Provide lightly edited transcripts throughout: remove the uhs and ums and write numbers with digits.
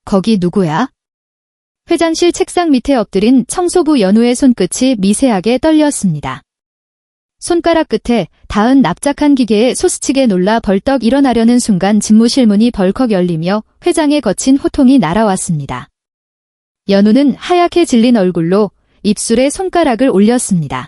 거기 누구야? 회장실 책상 밑에 엎드린 청소부 연우의 손끝이 미세하게 떨렸습니다. 손가락 끝에 닿은 납작한 기계에 소스치게 놀라 벌떡 일어나려는 순간 집무실 문이 벌컥 열리며 회장의 거친 호통이 날아왔습니다. 연우는 하얗게 질린 얼굴로 입술에 손가락을 올렸습니다.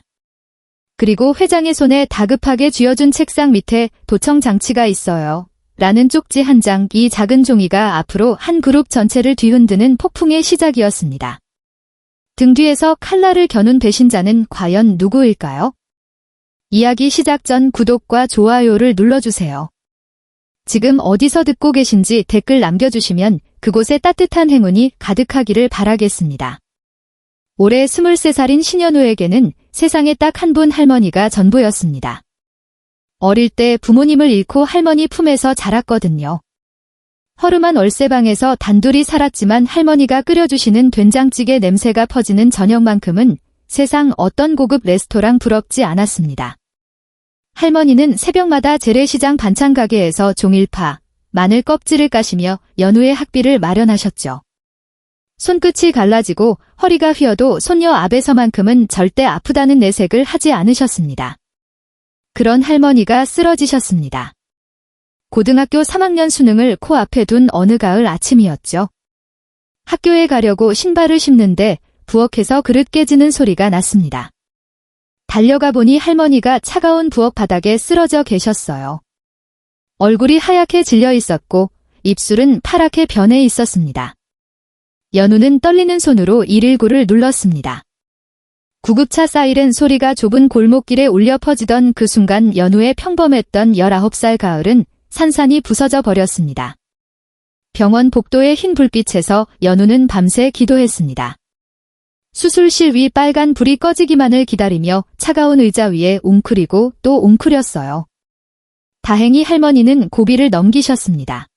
그리고 회장의 손에 다급하게 쥐어준 책상 밑에 도청 장치가 있어요. 라는 쪽지 한 장, 이 작은 종이가 앞으로 한 그룹 전체를 뒤흔드는 폭풍의 시작이었습니다. 등 뒤에서 칼날을 겨눈 배신자는 과연 누구일까요? 이야기 시작 전 구독과 좋아요를 눌러주세요. 지금 어디서 듣고 계신지 댓글 남겨주시면 그곳에 따뜻한 행운이 가득하기를 바라겠습니다. 올해 23살인 신연우에게는 세상에 딱 한 분 할머니가 전부였습니다. 어릴 때 부모님을 잃고 할머니 품에서 자랐거든요. 허름한 월세방에서 단둘이 살았지만 할머니가 끓여주시는 된장찌개 냄새가 퍼지는 저녁만큼은 세상 어떤 고급 레스토랑 부럽지 않았습니다. 할머니는 새벽마다 재래시장 반찬 가게에서 종일파, 마늘 껍질을 까시며 연우의 학비를 마련하셨죠. 손끝이 갈라지고 허리가 휘어도 손녀 앞에서만큼은 절대 아프다는 내색을 하지 않으셨습니다. 그런 할머니가 쓰러지셨습니다. 고등학교 3학년 수능을 코앞에 둔 어느 가을 아침이었죠. 학교에 가려고 신발을 신는데 부엌에서 그릇 깨지는 소리가 났습니다. 달려가 보니 할머니가 차가운 부엌 바닥에 쓰러져 계셨어요. 얼굴이 하얗게 질려 있었고 입술은 파랗게 변해 있었습니다. 연우는 떨리는 손으로 119를 눌렀습니다. 구급차 사이렌 소리가 좁은 골목길에 울려 퍼지던 그 순간 연우의 평범했던 19살 가을은 산산이 부서져 버렸습니다. 병원 복도의 흰 불빛에서 연우는 밤새 기도했습니다. 수술실 위 빨간 불이 꺼지기만을 기다리며 차가운 의자 위에 웅크리고 또 웅크렸어요. 다행히 할머니는 고비를 넘기셨습니다.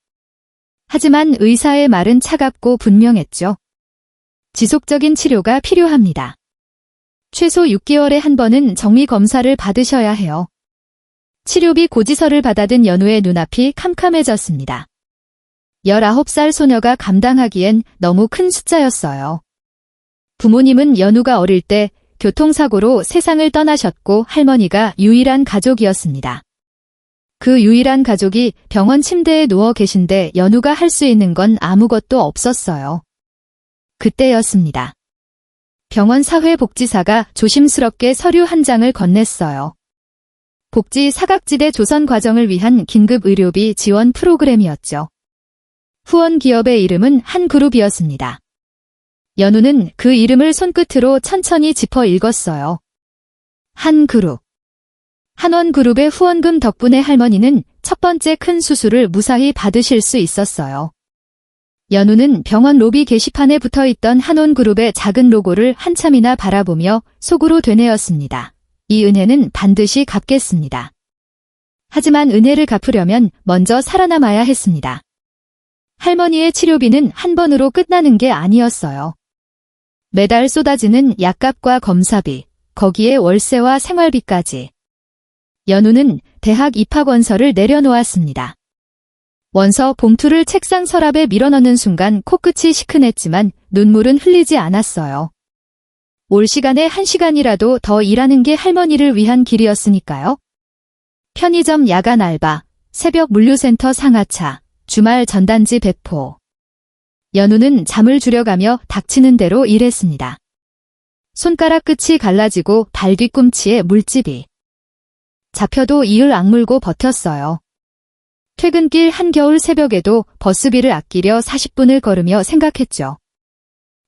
하지만 의사의 말은 차갑고 분명했죠. 지속적인 치료가 필요합니다. 최소 6개월에 한 번은 정밀 검사를 받으셔야 해요. 치료비 고지서를 받아든 연우의 눈앞이 캄캄해졌습니다. 19살 소녀가 감당하기엔 너무 큰 숫자였어요. 부모님은 연우가 어릴 때 교통사고로 세상을 떠나셨고 할머니가 유일한 가족이었습니다. 그 유일한 가족이 병원 침대에 누워 계신데 연우가 할 수 있는 건 아무것도 없었어요. 그때였습니다. 병원 사회복지사가 조심스럽게 서류 한 장을 건넸어요. 복지 사각지대 조선 과정을 위한 긴급 의료비 지원 프로그램이었죠. 후원 기업의 이름은 한그룹이었습니다. 연우는 그 이름을 손끝으로 천천히 짚어 읽었어요. 한그룹. 한원그룹의 후원금 덕분에 할머니는 첫 번째 큰 수술을 무사히 받으실 수 있었어요. 연우는 병원 로비 게시판에 붙어있던 한원그룹의 작은 로고를 한참이나 바라보며 속으로 되뇌었습니다. 이 은혜는 반드시 갚겠습니다. 하지만 은혜를 갚으려면 먼저 살아남아야 했습니다. 할머니의 치료비는 한 번으로 끝나는 게 아니었어요. 매달 쏟아지는 약값과 검사비, 거기에 월세와 생활비까지. 연우는 대학 입학 원서를 내려놓았습니다. 원서 봉투를 책상 서랍에 밀어넣는 순간 코끝이 시큰했지만 눈물은 흘리지 않았어요. 올 시간에 1시간이라도 더 일하는 게 할머니를 위한 길이었으니까요. 편의점 야간 알바, 새벽 물류센터 상하차, 주말 전단지 배포. 연우는 잠을 줄여가며 닥치는 대로 일했습니다. 손가락 끝이 갈라지고 발 뒤꿈치에 물집이. 잡혀도 이을 악물고 버텼어요. 퇴근길 한겨울 새벽에도 버스비를 아끼려 40분을 걸으며 생각했죠.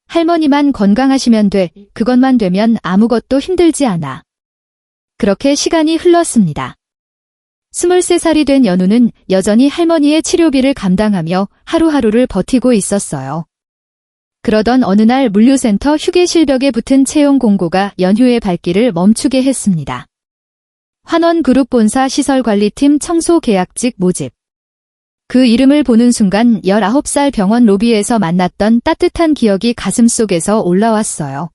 할머니만 건강하시면 돼. 그것만 되면 아무것도 힘들지 않아. 그렇게 시간이 흘렀습니다. 23살이 된 연우는 여전히 할머니의 치료비를 감당하며 하루하루를 버티고 있었어요. 그러던 어느 날 물류센터 휴게실 벽에 붙은 채용 공고가 연휴의 발길을 멈추게 했습니다. 환원그룹 본사 시설관리팀 청소계약직 모집. 그 이름을 보는 순간 19살 병원 로비에서 만났던 따뜻한 기억이 가슴속에서 올라왔어요.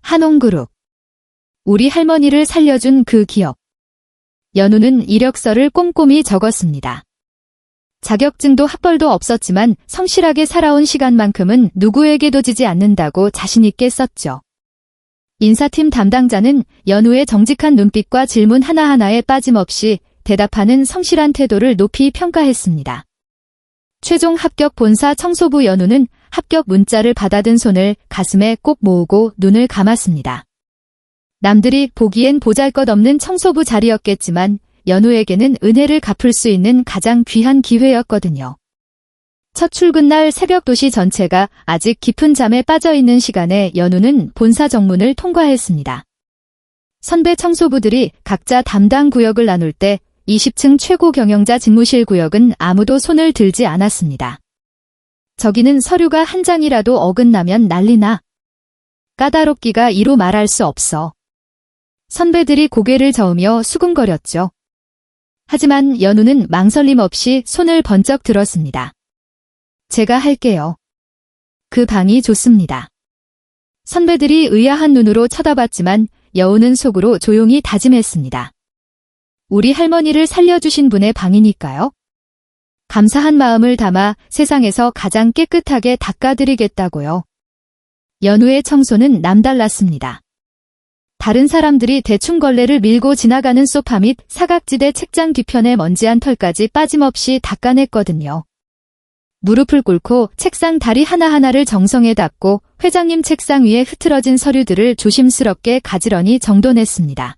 한원그룹. 우리 할머니를 살려준 그 기억. 연우는 이력서를 꼼꼼히 적었습니다. 자격증도 학벌도 없었지만 성실하게 살아온 시간만큼은 누구에게도 지지 않는다고 자신있게 썼죠. 인사팀 담당자는 연우의 정직한 눈빛과 질문 하나하나에 빠짐없이 대답하는 성실한 태도를 높이 평가했습니다. 최종 합격 본사 청소부 연우는 합격 문자를 받아든 손을 가슴에 꼭 모으고 눈을 감았습니다. 남들이 보기엔 보잘것없는 청소부 자리였겠지만 연우에게는 은혜를 갚을 수 있는 가장 귀한 기회였거든요. 첫 출근 날 새벽 도시 전체가 아직 깊은 잠에 빠져있는 시간에 연우는 본사 정문을 통과했습니다. 선배 청소부들이 각자 담당 구역을 나눌 때 20층 최고 경영자 집무실 구역은 아무도 손을 들지 않았습니다. 저기는 서류가 한 장이라도 어긋나면 난리나. 까다롭기가 이루 말할 수 없어. 선배들이 고개를 저으며 수군거렸죠. 하지만 연우는 망설임 없이 손을 번쩍 들었습니다. 제가 할게요. 그 방이 좋습니다. 선배들이 의아한 눈으로 쳐다봤지만 여우는 속으로 조용히 다짐했습니다. 우리 할머니를 살려주신 분의 방이니까요. 감사한 마음을 담아 세상에서 가장 깨끗하게 닦아드리겠다고요. 연우의 청소는 남달랐습니다. 다른 사람들이 대충 걸레를 밀고 지나가는 소파 및 사각지대 책장 뒤편의 먼지한 털까지 빠짐없이 닦아냈거든요. 무릎을 꿇고 책상 다리 하나하나를 정성에 닦고 회장님 책상 위에 흐트러진 서류들을 조심스럽게 가지런히 정돈했습니다.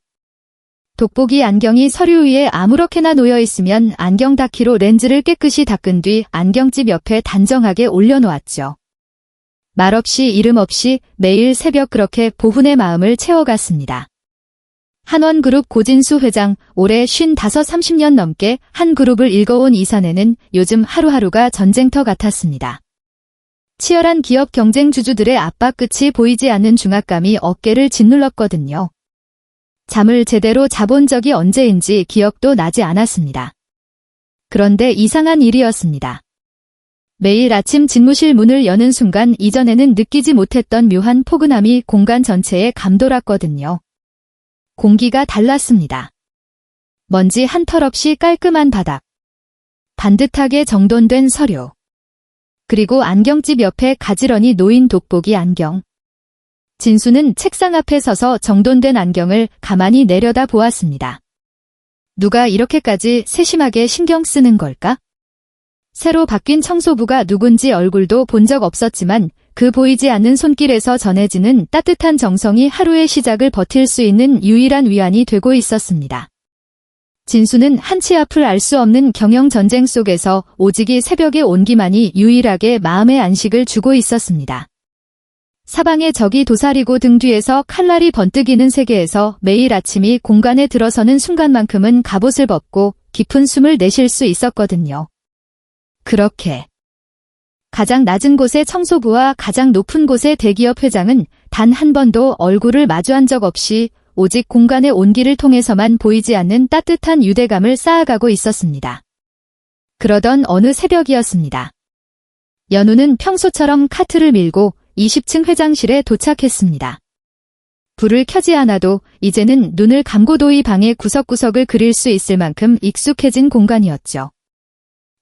돋보기 안경이 서류 위에 아무렇게나 놓여 있으면 안경 닦이로 렌즈를 깨끗이 닦은 뒤 안경집 옆에 단정하게 올려놓았죠. 말없이 이름 없이 매일 새벽 그렇게 보훈의 마음을 채워갔습니다. 한원그룹 고진수 회장, 올해 55-30년 넘게 한 그룹을 읽어온 이 사내는 요즘 하루하루가 전쟁터 같았습니다. 치열한 기업 경쟁 주주들의 압박 끝이 보이지 않는 중압감이 어깨를 짓눌렀거든요. 잠을 제대로 자본 적이 언제인지 기억도 나지 않았습니다. 그런데 이상한 일이었습니다. 매일 아침 집무실 문을 여는 순간 이전에는 느끼지 못했던 묘한 포근함이 공간 전체에 감돌았거든요. 공기가 달랐습니다. 먼지 한 털 없이 깔끔한 바닥, 반듯하게 정돈된 서류, 그리고 안경집 옆에 가지런히 놓인 돋보기 안경. 진수는 책상 앞에 서서 정돈된 안경을 가만히 내려다 보았습니다. 누가 이렇게까지 세심하게 신경 쓰는 걸까? 새로 바뀐 청소부가 누군지 얼굴도 본 적 없었지만 그 보이지 않는 손길에서 전해지는 따뜻한 정성이 하루의 시작을 버틸 수 있는 유일한 위안이 되고 있었습니다. 진수는 한치 앞을 알 수 없는 경영 전쟁 속에서 오직이 새벽에 온기만이 유일하게 마음의 안식을 주고 있었습니다. 사방의 적이 도사리고 등 뒤에서 칼날이 번뜩이는 세계에서 매일 아침이 공간에 들어서는 순간만큼은 갑옷을 벗고 깊은 숨을 내쉴 수 있었거든요. 그렇게 가장 낮은 곳의 청소부와 가장 높은 곳의 대기업 회장은 단 한 번도 얼굴을 마주한 적 없이 오직 공간의 온기를 통해서만 보이지 않는 따뜻한 유대감을 쌓아가고 있었습니다. 그러던 어느 새벽이었습니다. 연우는 평소처럼 카트를 밀고 20층 회장실에 도착했습니다. 불을 켜지 않아도 이제는 눈을 감고도 이 방의 구석구석을 그릴 수 있을 만큼 익숙해진 공간이었죠.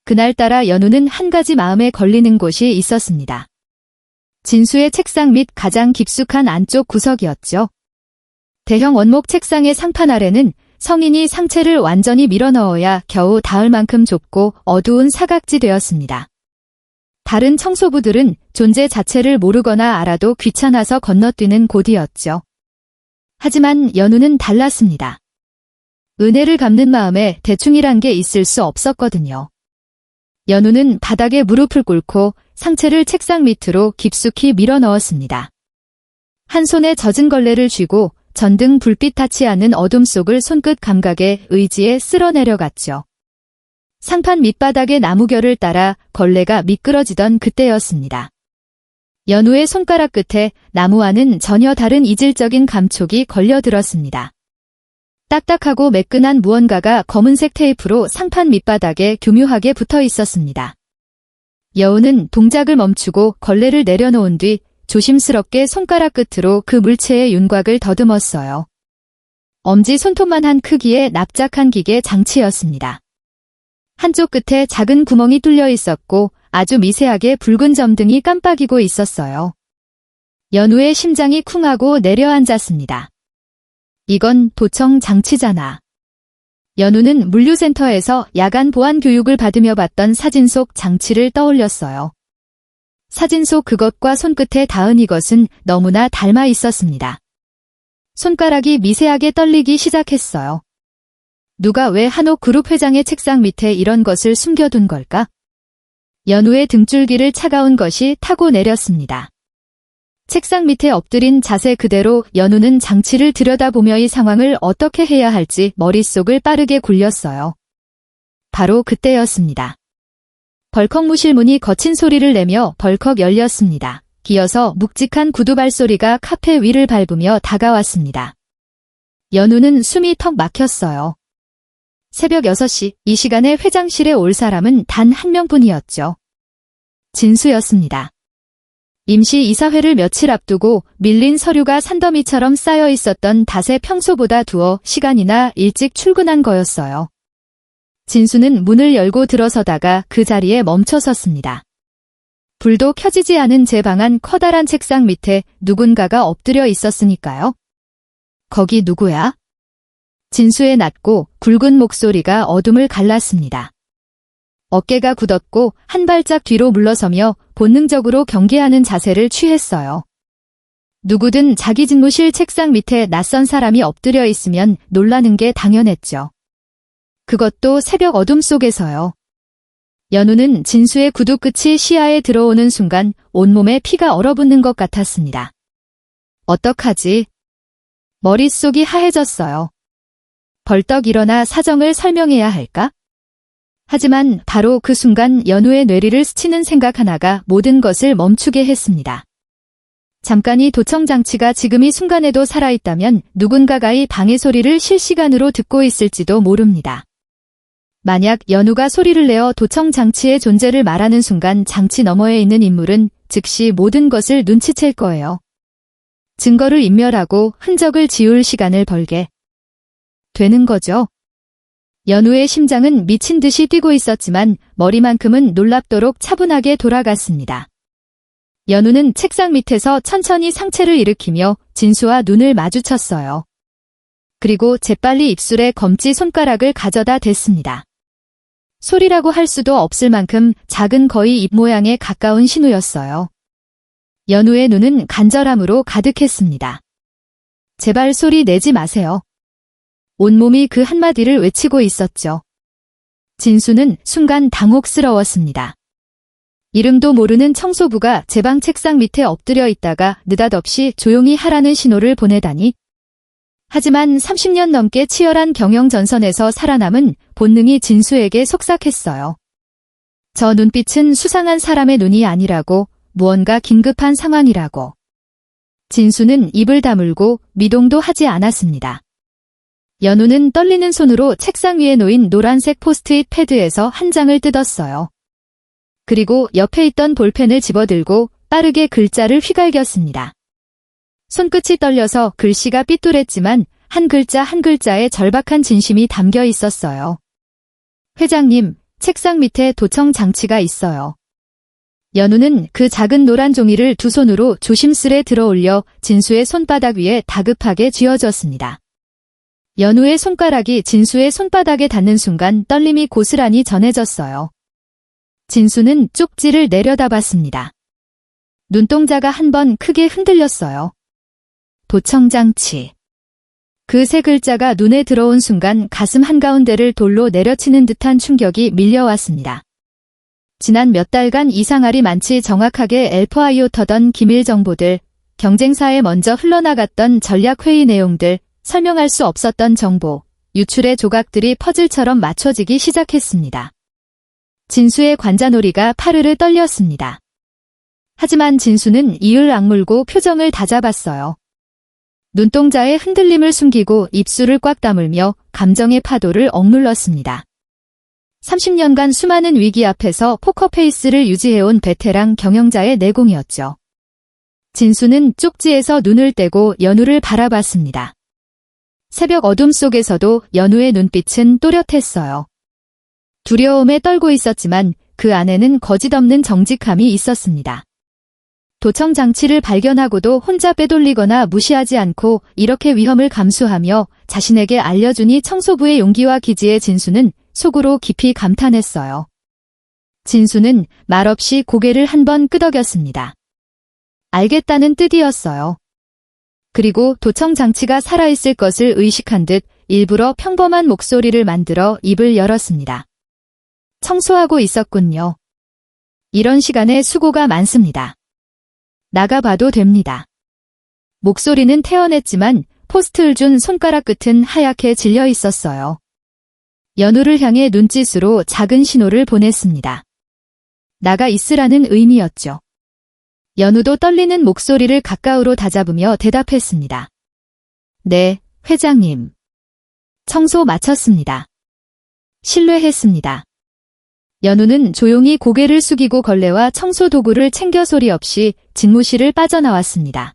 그날따라 연우는 한 가지 마음에 걸리는 곳이 있었습니다. 진수의 책상 밑 가장 깊숙한 안쪽 구석이었죠. 대형 원목 책상의 상판 아래는 성인이 상체를 완전히 밀어넣어야 겨우 닿을 만큼 좁고 어두운 사각지대였습니다. 다른 청소부들은 존재 자체를 모르거나 알아도 귀찮아서 건너뛰는 곳이었죠. 하지만 연우는 달랐습니다. 은혜를 갚는 마음에 대충이란 게 있을 수 없었거든요. 연우는 바닥에 무릎을 꿇고 상체를 책상 밑으로 깊숙이 밀어넣었습니다. 한 손에 젖은 걸레를 쥐고 전등 불빛 닿지 않는 어둠 속을 손끝 감각에 의지에 쓸어내려갔죠. 상판 밑바닥의 나무결을 따라 걸레가 미끄러지던 그때였습니다. 연우의 손가락 끝에 나무와는 전혀 다른 이질적인 감촉이 걸려들었습니다. 딱딱하고 매끈한 무언가가 검은색 테이프로 상판 밑바닥에 교묘하게 붙어 있었습니다. 여우는 동작을 멈추고 걸레를 내려놓은 뒤 조심스럽게 손가락 끝으로 그 물체의 윤곽을 더듬었어요. 엄지 손톱만한 크기의 납작한 기계 장치였습니다. 한쪽 끝에 작은 구멍이 뚫려 있었고 아주 미세하게 붉은 점등이 깜빡이고 있었어요. 연우의 심장이 쿵하고 내려앉았습니다. 이건 도청 장치잖아. 연우는 물류센터에서 야간 보안 교육을 받으며 봤던 사진 속 장치를 떠올렸어요. 사진 속 그것과 손끝에 닿은 이것은 너무나 닮아 있었습니다. 손가락이 미세하게 떨리기 시작했어요. 누가 왜 한옥 그룹 회장의 책상 밑에 이런 것을 숨겨둔 걸까? 연우의 등줄기를 차가운 것이 타고 내렸습니다. 책상 밑에 엎드린 자세 그대로 연우는 장치를 들여다보며 이 상황을 어떻게 해야 할지 머릿속을 빠르게 굴렸어요. 바로 그때였습니다. 벌컥 무실문이 거친 소리를 내며 벌컥 열렸습니다. 기어서 묵직한 구두 발소리가 카페 위를 밟으며 다가왔습니다. 연우는 숨이 턱 막혔어요. 새벽 6시, 이 시간에 회장실에 올 사람은 단 한 명뿐이었죠. 진수였습니다. 임시 이사회를 며칠 앞두고 밀린 서류가 산더미처럼 쌓여 있었던 닷에 평소보다 두어 시간이나 일찍 출근한 거였어요. 진수는 문을 열고 들어서다가 그 자리에 멈춰 섰습니다. 불도 켜지지 않은 제 방 안 커다란 책상 밑에 누군가가 엎드려 있었으니까요. 거기 누구야? 진수의 낮고 굵은 목소리가 어둠을 갈랐습니다. 어깨가 굳었고 한 발짝 뒤로 물러서며 본능적으로 경계하는 자세를 취했어요. 누구든 자기 집무실 책상 밑에 낯선 사람이 엎드려 있으면 놀라는 게 당연했죠. 그것도 새벽 어둠 속에서요. 연우는 진수의 구두 끝이 시야에 들어오는 순간 온몸에 피가 얼어붙는 것 같았습니다. 어떡하지? 머릿속이 하얘졌어요. 벌떡 일어나 사정을 설명해야 할까? 하지만 바로 그 순간 연우의 뇌리를 스치는 생각 하나가 모든 것을 멈추게 했습니다. 잠깐이 도청 장치가 지금 이 순간에도 살아있다면 누군가가 이 방해 소리를 실시간으로 듣고 있을지도 모릅니다. 만약 연우가 소리를 내어 도청 장치의 존재를 말하는 순간 장치 너머에 있는 인물은 즉시 모든 것을 눈치챌 거예요. 증거를 인멸하고 흔적을 지울 시간을 벌게 되는 거죠. 연우의 심장은 미친 듯이 뛰고 있었지만 머리만큼은 놀랍도록 차분하게 돌아갔습니다. 연우는 책상 밑에서 천천히 상체를 일으키며 진수와 눈을 마주쳤어요. 그리고 재빨리 입술에 검지 손가락을 가져다 댔습니다. 소리라고 할 수도 없을 만큼 작은 거의 입 모양에 가까운 신호였어요. 연우의 눈은 간절함으로 가득했습니다. 제발 소리 내지 마세요. 온몸이 그 한마디를 외치고 있었죠. 진수는 순간 당혹스러웠습니다. 이름도 모르는 청소부가 제 방 책상 밑에 엎드려 있다가 느닷없이 조용히 하라는 신호를 보내다니. 하지만 30년 넘게 치열한 경영 전선에서 살아남은 본능이 진수에게 속삭했어요. 저 눈빛은 수상한 사람의 눈이 아니라고, 무언가 긴급한 상황이라고. 진수는 입을 다물고 미동도 하지 않았습니다. 연우는 떨리는 손으로 책상 위에 놓인 노란색 포스트잇 패드에서 한 장을 뜯었어요. 그리고 옆에 있던 볼펜을 집어들고 빠르게 글자를 휘갈겼습니다. 손끝이 떨려서 글씨가 삐뚤했지만 한 글자 한 글자에 절박한 진심이 담겨 있었어요. 회장님, 책상 밑에 도청 장치가 있어요. 연우는 그 작은 노란 종이를 두 손으로 조심스레 들어올려 진수의 손바닥 위에 다급하게 쥐어줬습니다. 연우의 손가락이 진수의 손바닥에 닿는 순간 떨림이 고스란히 전해졌어요. 진수는 쪽지를 내려다봤습니다. 눈동자가 한 번 크게 흔들렸어요. 도청장치. 그 세 글자가 눈에 들어온 순간 가슴 한가운데를 돌로 내려치는 듯한 충격이 밀려왔습니다. 지난 몇 달간 이상할이 많지 정확하게 엘퍼아이오 터던 기밀 정보들, 경쟁사에 먼저 흘러나갔던 전략회의 내용들, 설명할 수 없었던 정보, 유출의 조각들이 퍼즐처럼 맞춰지기 시작했습니다. 진수의 관자놀이가 파르르 떨렸습니다. 하지만 진수는 이을 악물고 표정을 다잡았어요. 눈동자의 흔들림을 숨기고 입술을 꽉 다물며 감정의 파도를 억눌렀습니다. 30년간 수많은 위기 앞에서 포커페이스를 유지해온 베테랑 경영자의 내공이었죠. 진수는 쪽지에서 눈을 떼고 연우를 바라봤습니다. 새벽 어둠 속에서도 연우의 눈빛은 또렷했어요. 두려움에 떨고 있었지만 그 안에는 거짓없는 정직함이 있었습니다. 도청 장치를 발견하고도 혼자 빼돌리거나 무시하지 않고 이렇게 위험을 감수하며 자신에게 알려주니 청소부의 용기와 기지에 진수는 속으로 깊이 감탄했어요. 진수는 말없이 고개를 한번 끄덕였습니다. 알겠다는 뜻이었어요. 그리고 도청 장치가 살아있을 것을 의식한 듯 일부러 평범한 목소리를 만들어 입을 열었습니다. 청소하고 있었군요. 이런 시간에 수고가 많습니다. 나가봐도 됩니다. 목소리는 태연했지만 포스트를 준 손가락 끝은 하얗게 질려 있었어요. 연우를 향해 눈짓으로 작은 신호를 보냈습니다. 나가 있으라는 의미였죠. 연우도 떨리는 목소리를 가까우로 다잡으며 대답했습니다. 네, 회장님. 청소 마쳤습니다. 실례했습니다. 연우는 조용히 고개를 숙이고 걸레와 청소 도구를 챙겨 소리 없이 집무실을 빠져나왔습니다.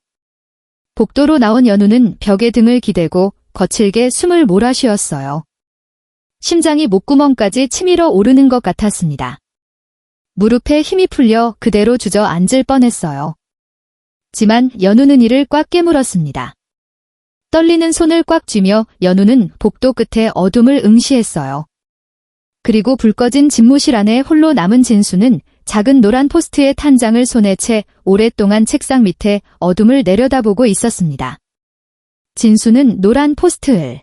복도로 나온 연우는 벽에 등을 기대고 거칠게 숨을 몰아쉬었어요. 심장이 목구멍까지 치밀어 오르는 것 같았습니다. 무릎에 힘이 풀려 그대로 주저앉을 뻔했어요. 지만 연우는 이를 꽉 깨물었습니다. 떨리는 손을 꽉 쥐며 연우는 복도 끝에 어둠을 응시했어요. 그리고 불 꺼진 집무실 안에 홀로 남은 진수는 작은 노란 포스트의 탄장을 손에 채 오랫동안 책상 밑에 어둠을 내려다보고 있었습니다. 진수는 노란 포스트를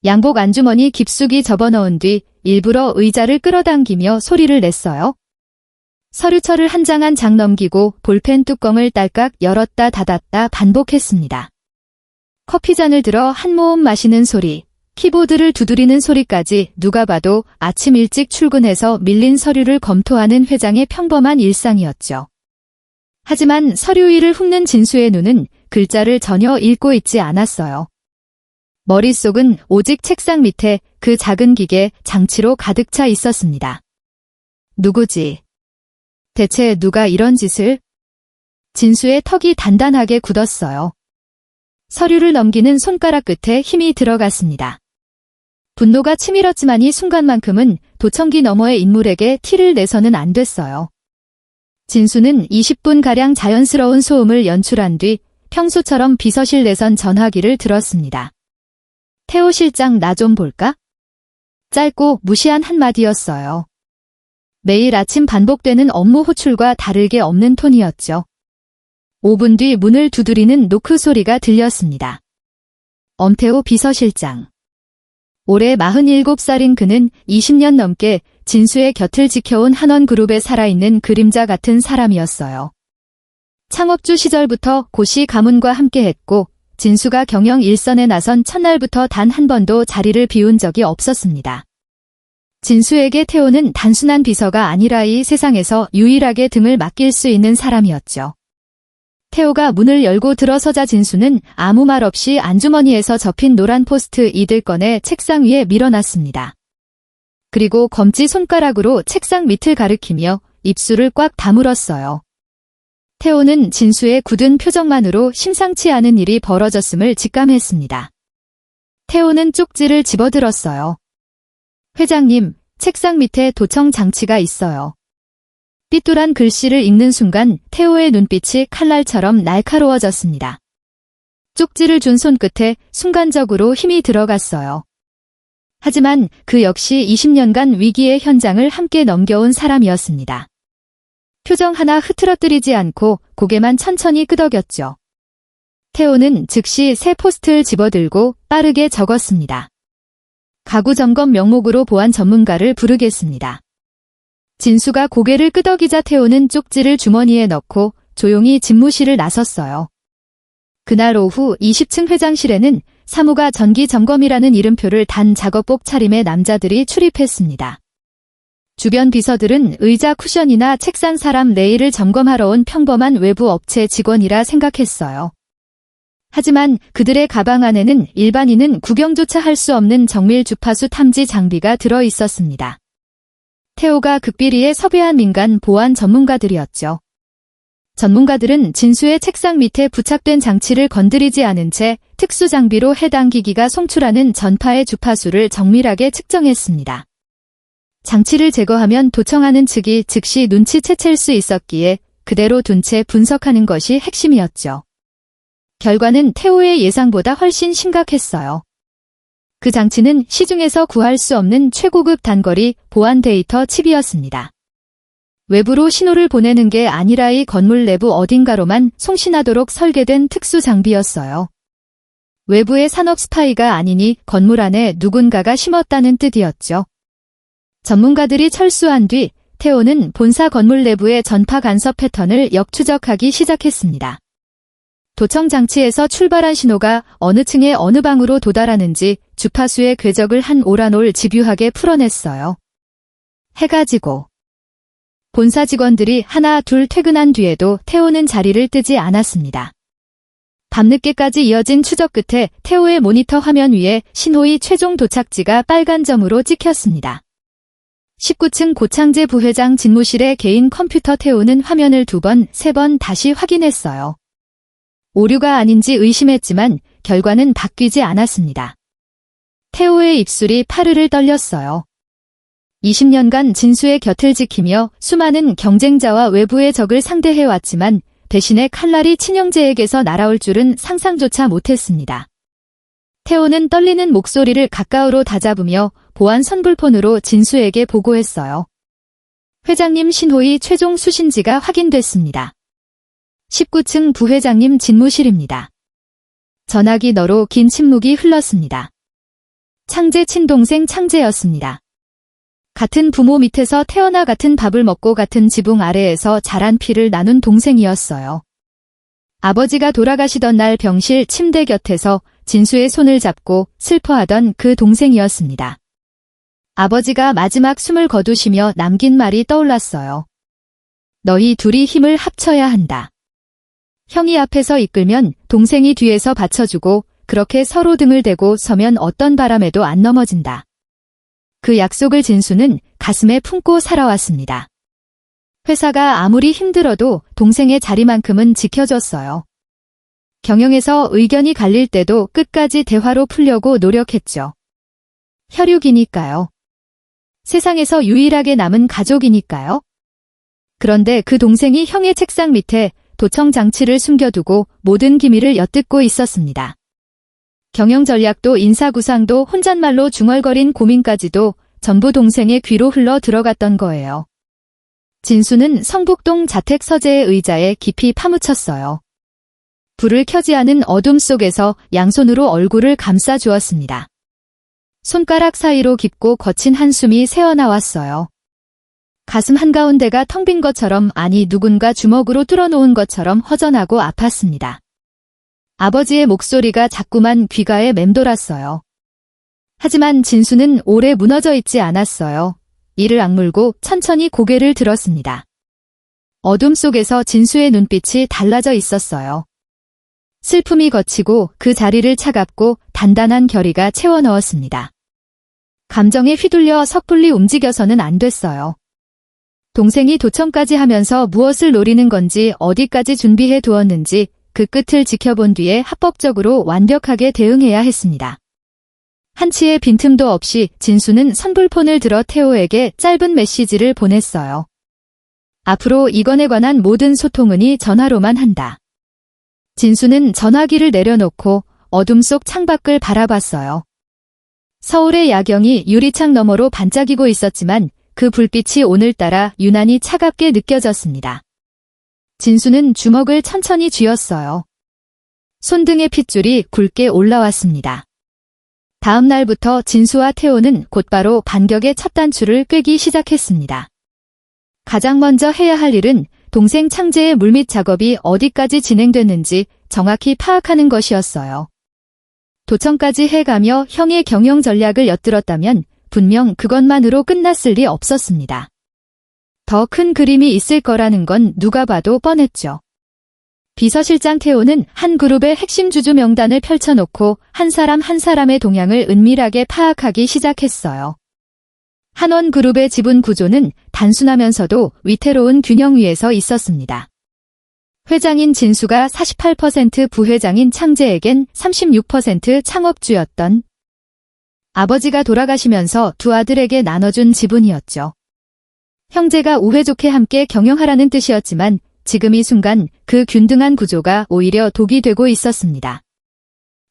양복 안주머니 깊숙이 접어넣은 뒤 일부러 의자를 끌어당기며 소리를 냈어요. 서류철을 한 장 한 장 넘기고 볼펜 뚜껑을 딸깍 열었다 닫았다 반복했습니다. 커피잔을 들어 한 모금 마시는 소리, 키보드를 두드리는 소리까지 누가 봐도 아침 일찍 출근해서 밀린 서류를 검토하는 회장의 평범한 일상이었죠. 하지만 서류 위를 훑는 진수의 눈은 글자를 전혀 읽고 있지 않았어요. 머릿속은 오직 책상 밑에 그 작은 기계 장치로 가득 차 있었습니다. 누구지? 대체 누가 이런 짓을? 진수의 턱이 단단하게 굳었어요. 서류를 넘기는 손가락 끝에 힘이 들어갔습니다. 분노가 치밀었지만 이 순간만큼은 도청기 너머의 인물에게 티를 내서는 안 됐어요. 진수는 20분가량 자연스러운 소음을 연출한 뒤 평소처럼 비서실 내선 전화기를 들었습니다. 태호 실장 나 좀 볼까? 짧고 무시한 한마디였어요. 매일 아침 반복되는 업무 호출과 다르게 없는 톤이었죠. 5분 뒤 문을 두드리는 노크 소리가 들렸습니다. 엄태호 비서실장. 올해 47살인 그는 20년 넘게 진수의 곁을 지켜온 한원그룹에 살아있는 그림자 같은 사람이었어요. 창업주 시절부터 고시 가문과 함께했고 진수가 경영 일선에 나선 첫날부터 단 한 번도 자리를 비운 적이 없었습니다. 진수에게 태호는 단순한 비서가 아니라 이 세상에서 유일하게 등을 맡길 수 있는 사람이었죠. 태호가 문을 열고 들어서자 진수는 아무 말 없이 안주머니에서 접힌 노란 포스트 이들 꺼내 책상 위에 밀어놨습니다. 그리고 검지 손가락으로 책상 밑을 가리키며 입술을 꽉 다물었어요. 태호는 진수의 굳은 표정만으로 심상치 않은 일이 벌어졌음을 직감했습니다. 태호는 쪽지를 집어들었어요. 회장님, 책상 밑에 도청 장치가 있어요. 삐뚤한 글씨를 읽는 순간 태호의 눈빛이 칼날처럼 날카로워졌습니다. 쪽지를 준 손끝에 순간적으로 힘이 들어갔어요. 하지만 그 역시 20년간 위기의 현장을 함께 넘겨온 사람이었습니다. 표정 하나 흐트러뜨리지 않고 고개만 천천히 끄덕였죠. 태호는 즉시 새 포스트를 집어들고 빠르게 적었습니다. 가구 점검 명목으로 보안 전문가를 부르겠습니다. 진수가 고개를 끄덕이자 태호는 쪽지를 주머니에 넣고 조용히 집무실을 나섰어요. 그날 오후 20층 회장실에는 사무가 전기 점검이라는 이름표를 단 작업복 차림의 남자들이 출입했습니다. 주변 비서들은 의자 쿠션이나 책상 사람 내일을 점검하러 온 평범한 외부 업체 직원이라 생각했어요. 하지만 그들의 가방 안에는 일반인은 구경조차 할 수 없는 정밀 주파수 탐지 장비가 들어 있었습니다. 태호가 극비리에 섭외한 민간 보안 전문가들이었죠. 전문가들은 진수의 책상 밑에 부착된 장치를 건드리지 않은 채 특수 장비로 해당 기기가 송출하는 전파의 주파수를 정밀하게 측정했습니다. 장치를 제거하면 도청하는 측이 즉시 눈치채챌 수 있었기에 그대로 둔 채 분석하는 것이 핵심이었죠. 결과는 태호의 예상보다 훨씬 심각했어요. 그 장치는 시중에서 구할 수 없는 최고급 단거리 보안 데이터 칩이었습니다. 외부로 신호를 보내는 게 아니라 이 건물 내부 어딘가로만 송신하도록 설계된 특수 장비였어요. 외부의 산업 스파이가 아니니 건물 안에 누군가가 심었다는 뜻이었죠. 전문가들이 철수한 뒤 태호는 본사 건물 내부의 전파 간섭 패턴을 역추적하기 시작했습니다. 도청 장치에서 출발한 신호가 어느 층의 어느 방으로 도달하는지 주파수의 궤적을 한 오라놀 집요하게 풀어냈어요. 해가 지고 본사 직원들이 하나 둘 퇴근한 뒤에도 태호는 자리를 뜨지 않았습니다. 밤늦게까지 이어진 추적 끝에 태호의 모니터 화면 위에 신호의 최종 도착지가 빨간 점으로 찍혔습니다. 19층 고창재 부회장 집무실의 개인 컴퓨터. 태호는 화면을 2번, 3번 다시 확인했어요. 오류가 아닌지 의심했지만 결과는 바뀌지 않았습니다. 태호의 입술이 파르르 떨렸어요. 20년간 진수의 곁을 지키며 수많은 경쟁자와 외부의 적을 상대해왔지만 배신의 칼날이 친형제에게서 날아올 줄은 상상조차 못했습니다. 태호는 떨리는 목소리를 가까우로 다잡으며 보안 선불폰으로 진수에게 보고했어요. 회장님 신호의 최종 수신지가 확인됐습니다. 19층 부회장님 집무실입니다. 전화기 너로 긴 침묵이 흘렀습니다. 창재 친동생 창재였습니다. 같은 부모 밑에서 태어나 같은 밥을 먹고 같은 지붕 아래에서 자란 피를 나눈 동생이었어요. 아버지가 돌아가시던 날 병실 침대 곁에서 진수의 손을 잡고 슬퍼하던 그 동생이었습니다. 아버지가 마지막 숨을 거두시며 남긴 말이 떠올랐어요. 너희 둘이 힘을 합쳐야 한다. 형이 앞에서 이끌면 동생이 뒤에서 받쳐주고 그렇게 서로 등을 대고 서면 어떤 바람에도 안 넘어진다. 그 약속을 진수는 가슴에 품고 살아왔습니다. 회사가 아무리 힘들어도 동생의 자리만큼은 지켜줬어요. 경영에서 의견이 갈릴 때도 끝까지 대화로 풀려고 노력했죠. 혈육이니까요. 세상에서 유일하게 남은 가족이니까요. 그런데 그 동생이 형의 책상 밑에 도청 장치를 숨겨두고 모든 기밀을 엿듣고 있었습니다. 경영 전략도 인사구상도 혼잣말로 중얼거린 고민까지도 전부 동생의 귀로 흘러 들어갔던 거예요. 진수는 성북동 자택 서재의 의자에 깊이 파묻혔어요. 불을 켜지 않은 어둠 속에서 양손으로 얼굴을 감싸 주었습니다. 손가락 사이로 깊고 거친 한숨이 새어나왔어요. 가슴 한가운데가 텅 빈 것처럼, 아니 누군가 주먹으로 뚫어놓은 것처럼 허전하고 아팠습니다. 아버지의 목소리가 자꾸만 귀가에 맴돌았어요. 하지만 진수는 오래 무너져 있지 않았어요. 이를 악물고 천천히 고개를 들었습니다. 어둠 속에서 진수의 눈빛이 달라져 있었어요. 슬픔이 거치고 그 자리를 차갑고 단단한 결의가 채워 넣었습니다. 감정에 휘둘려 섣불리 움직여서는 안 됐어요. 동생이 도청까지 하면서 무엇을 노리는 건지, 어디까지 준비해 두었는지 그 끝을 지켜본 뒤에 합법적으로 완벽하게 대응해야 했습니다. 한치의 빈틈도 없이 진수는 선불폰을 들어 태호에게 짧은 메시지를 보냈어요. 앞으로 이건에 관한 모든 소통은 이 전화로만 한다. 진수는 전화기를 내려놓고 어둠 속 창밖을 바라봤어요. 서울의 야경이 유리창 너머로 반짝이고 있었지만 그 불빛이 오늘따라 유난히 차갑게 느껴졌습니다. 진수는 주먹을 천천히 쥐었어요. 손등의 핏줄이 굵게 올라왔습니다. 다음 날부터 진수와 태호는 곧바로 반격의 첫 단추를 꿰기 시작했습니다. 가장 먼저 해야 할 일은 동생 창재의 물밑 작업이 어디까지 진행됐는지 정확히 파악하는 것이었어요. 도청까지 해가며 형의 경영 전략을 엿들었다면 분명 그것만으로 끝났을 리 없었습니다. 더 큰 그림이 있을 거라는 건 누가 봐도 뻔했죠. 비서실장 태호는 한 그룹의 핵심 주주 명단을 펼쳐놓고 한 사람 한 사람의 동향을 은밀하게 파악하기 시작했어요. 한원그룹의 지분 구조는 단순하면서도 위태로운 균형 위에서 있었습니다. 회장인 진수가 48%, 부회장인 창재에겐 36% 창업주였던 아버지가 돌아가시면서 두 아들에게 나눠준 지분이었죠. 형제가 우애 좋게 함께 경영하라는 뜻이었지만 지금 이 순간 그 균등한 구조가 오히려 독이 되고 있었습니다.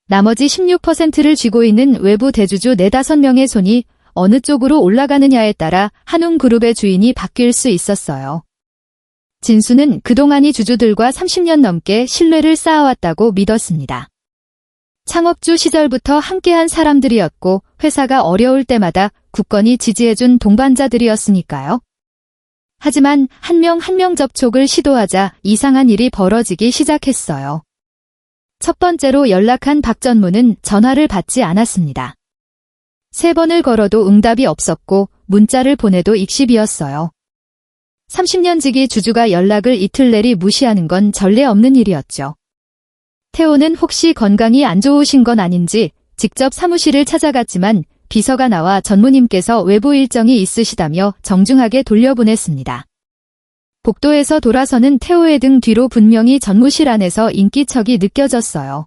나머지 16%를 쥐고 있는 외부 대주주 4-5명의 손이 어느 쪽으로 올라가느냐에 따라 한웅그룹의 주인이 바뀔 수 있었어요. 진수는 그동안 이 주주들과 30년 넘게 신뢰를 쌓아왔다고 믿었습니다. 창업주 시절부터 함께한 사람들이었고 회사가 어려울 때마다 굳건히 지지해준 동반자들이었으니까요. 하지만 한 명 한 명 접촉을 시도하자 이상한 일이 벌어지기 시작했어요. 첫 번째로 연락한 박전무는 전화를 받지 않았습니다. 3번을 걸어도 응답이 없었고 문자를 보내도 익십이었어요. 30년 지기 주주가 연락을 이틀 내리 무시하는 건 전례 없는 일이었죠. 태호는 혹시 건강이 안 좋으신 건 아닌지 직접 사무실을 찾아갔지만 비서가 나와 전무님께서 외부 일정이 있으시다며 정중하게 돌려보냈습니다. 복도에서 돌아서는 태호의 등 뒤로 분명히 전무실 안에서 인기척이 느껴졌어요.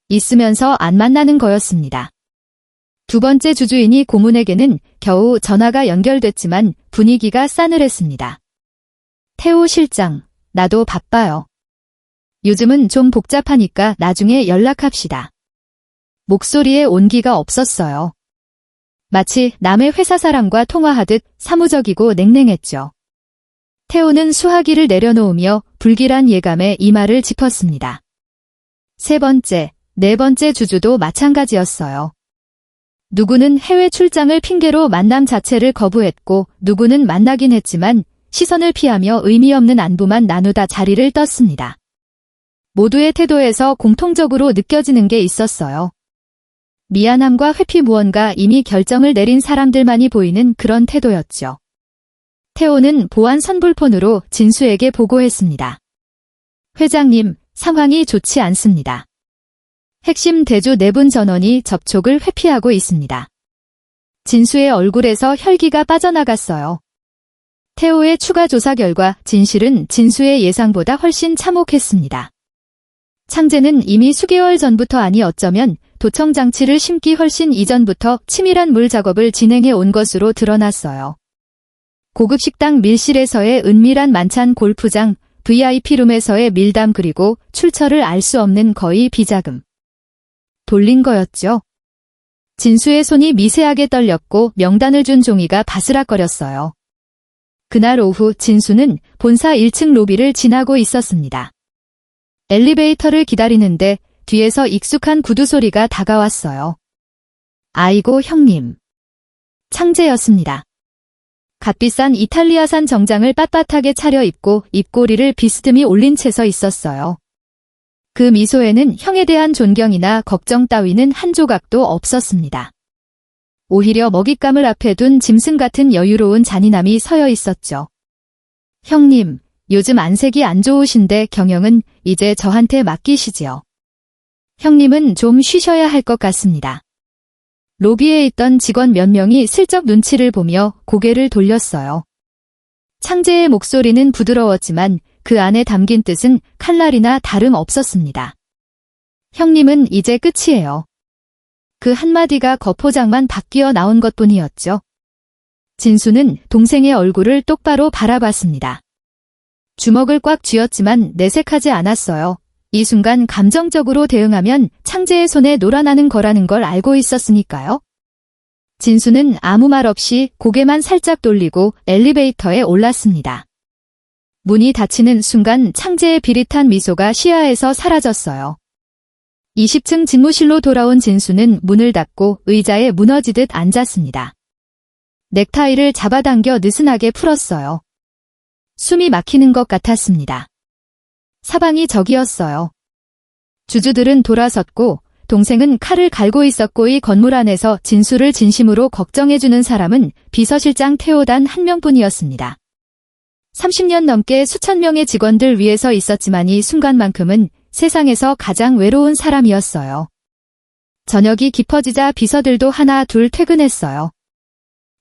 있으면서 안 만나는 거였습니다. 두 번째 주주인이 고문에게는 겨우 전화가 연결됐지만 분위기가 싸늘했습니다. 태호 실장, 나도 바빠요. 요즘은 좀 복잡하니까 나중에 연락합시다. 목소리에 온기가 없었어요. 마치 남의 회사 사람과 통화하듯 사무적이고 냉랭했죠. 태호는 수화기를 내려놓으며 불길한 예감에 이마를 짚었습니다. 3번째, 4번째 주주도 마찬가지였어요. 누구는 해외 출장을 핑계로 만남 자체를 거부했고 누구는 만나긴 했지만 시선을 피하며 의미 없는 안부만 나누다 자리를 떴습니다. 모두의 태도에서 공통적으로 느껴지는 게 있었어요. 미안함과 회피 무언가 이미 결정을 내린 사람들만이 보이는 그런 태도였죠. 태호는 보안 선불폰으로 진수에게 보고했습니다. 회장님, 상황이 좋지 않습니다. 핵심 대주 4분 전원이 접촉을 회피하고 있습니다. 진수의 얼굴에서 혈기가 빠져나갔어요. 태호의 추가 조사 결과 진실은 진수의 예상보다 훨씬 참혹했습니다. 창제는 이미 수개월 전부터 아니 어쩌면 도청 장치를 심기 훨씬 이전부터 치밀한 물 작업을 진행해 온 것으로 드러났어요. 고급 식당 밀실에서의 은밀한 만찬 골프장, VIP룸에서의 밀담 그리고 출처를 알 수 없는 거의 비자금. 돌린 거였죠. 진수의 손이 미세하게 떨렸고 명단을 준 종이가 바스락거렸어요. 그날 오후 진수는 본사 1층 로비를 지나고 있었습니다. 엘리베이터를 기다리는데 뒤에서 익숙한 구두 소리가 다가왔어요. 아이고 형님. 창제였습니다. 갓비싼 이탈리아산 정장을 빳빳하게 차려입고 입꼬리를 비스듬히 올린 채 서 있었어요. 그 미소에는 형에 대한 존경이나 걱정 따위는 한 조각도 없었습니다. 오히려 먹잇감을 앞에 둔 짐승 같은 여유로운 잔인함이 서여 있었죠. 형님, 요즘 안색이 안 좋으신데 경영은 이제 저한테 맡기시지요. 형님은 좀 쉬셔야 할 것 같습니다. 로비에 있던 직원 몇 명이 슬쩍 눈치를 보며 고개를 돌렸어요. 창제의 목소리는 부드러웠지만 그 안에 담긴 뜻은 칼날이나 다름 없었습니다. 형님은 이제 끝이에요. 그 한마디가 거포장만 바뀌어 나온 것뿐이었죠. 진수는 동생의 얼굴을 똑바로 바라봤습니다. 주먹을 꽉 쥐었지만 내색하지 않았어요. 이 순간 감정적으로 대응하면 창제의 손에 놀아나는 거라는 걸 알고 있었으니까요. 진수는 아무 말 없이 고개만 살짝 돌리고 엘리베이터에 올랐습니다. 문이 닫히는 순간 창제의 비릿한 미소가 시야에서 사라졌어요. 20층 집무실로 돌아온 진수는 문을 닫고 의자에 무너지듯 앉았습니다. 넥타이를 잡아당겨 느슨하게 풀었어요. 숨이 막히는 것 같았습니다. 사방이 적이었어요. 주주들은 돌아섰고 동생은 칼을 갈고 있었고 이 건물 안에서 진수를 진심으로 걱정해주는 사람은 비서실장 태호단 한 명뿐이었습니다. 30년 넘게 수천 명의 직원들 위해서 있었지만 이 순간만큼은 세상에서 가장 외로운 사람이었어요. 저녁이 깊어지자 비서들도 하나 둘 퇴근했어요.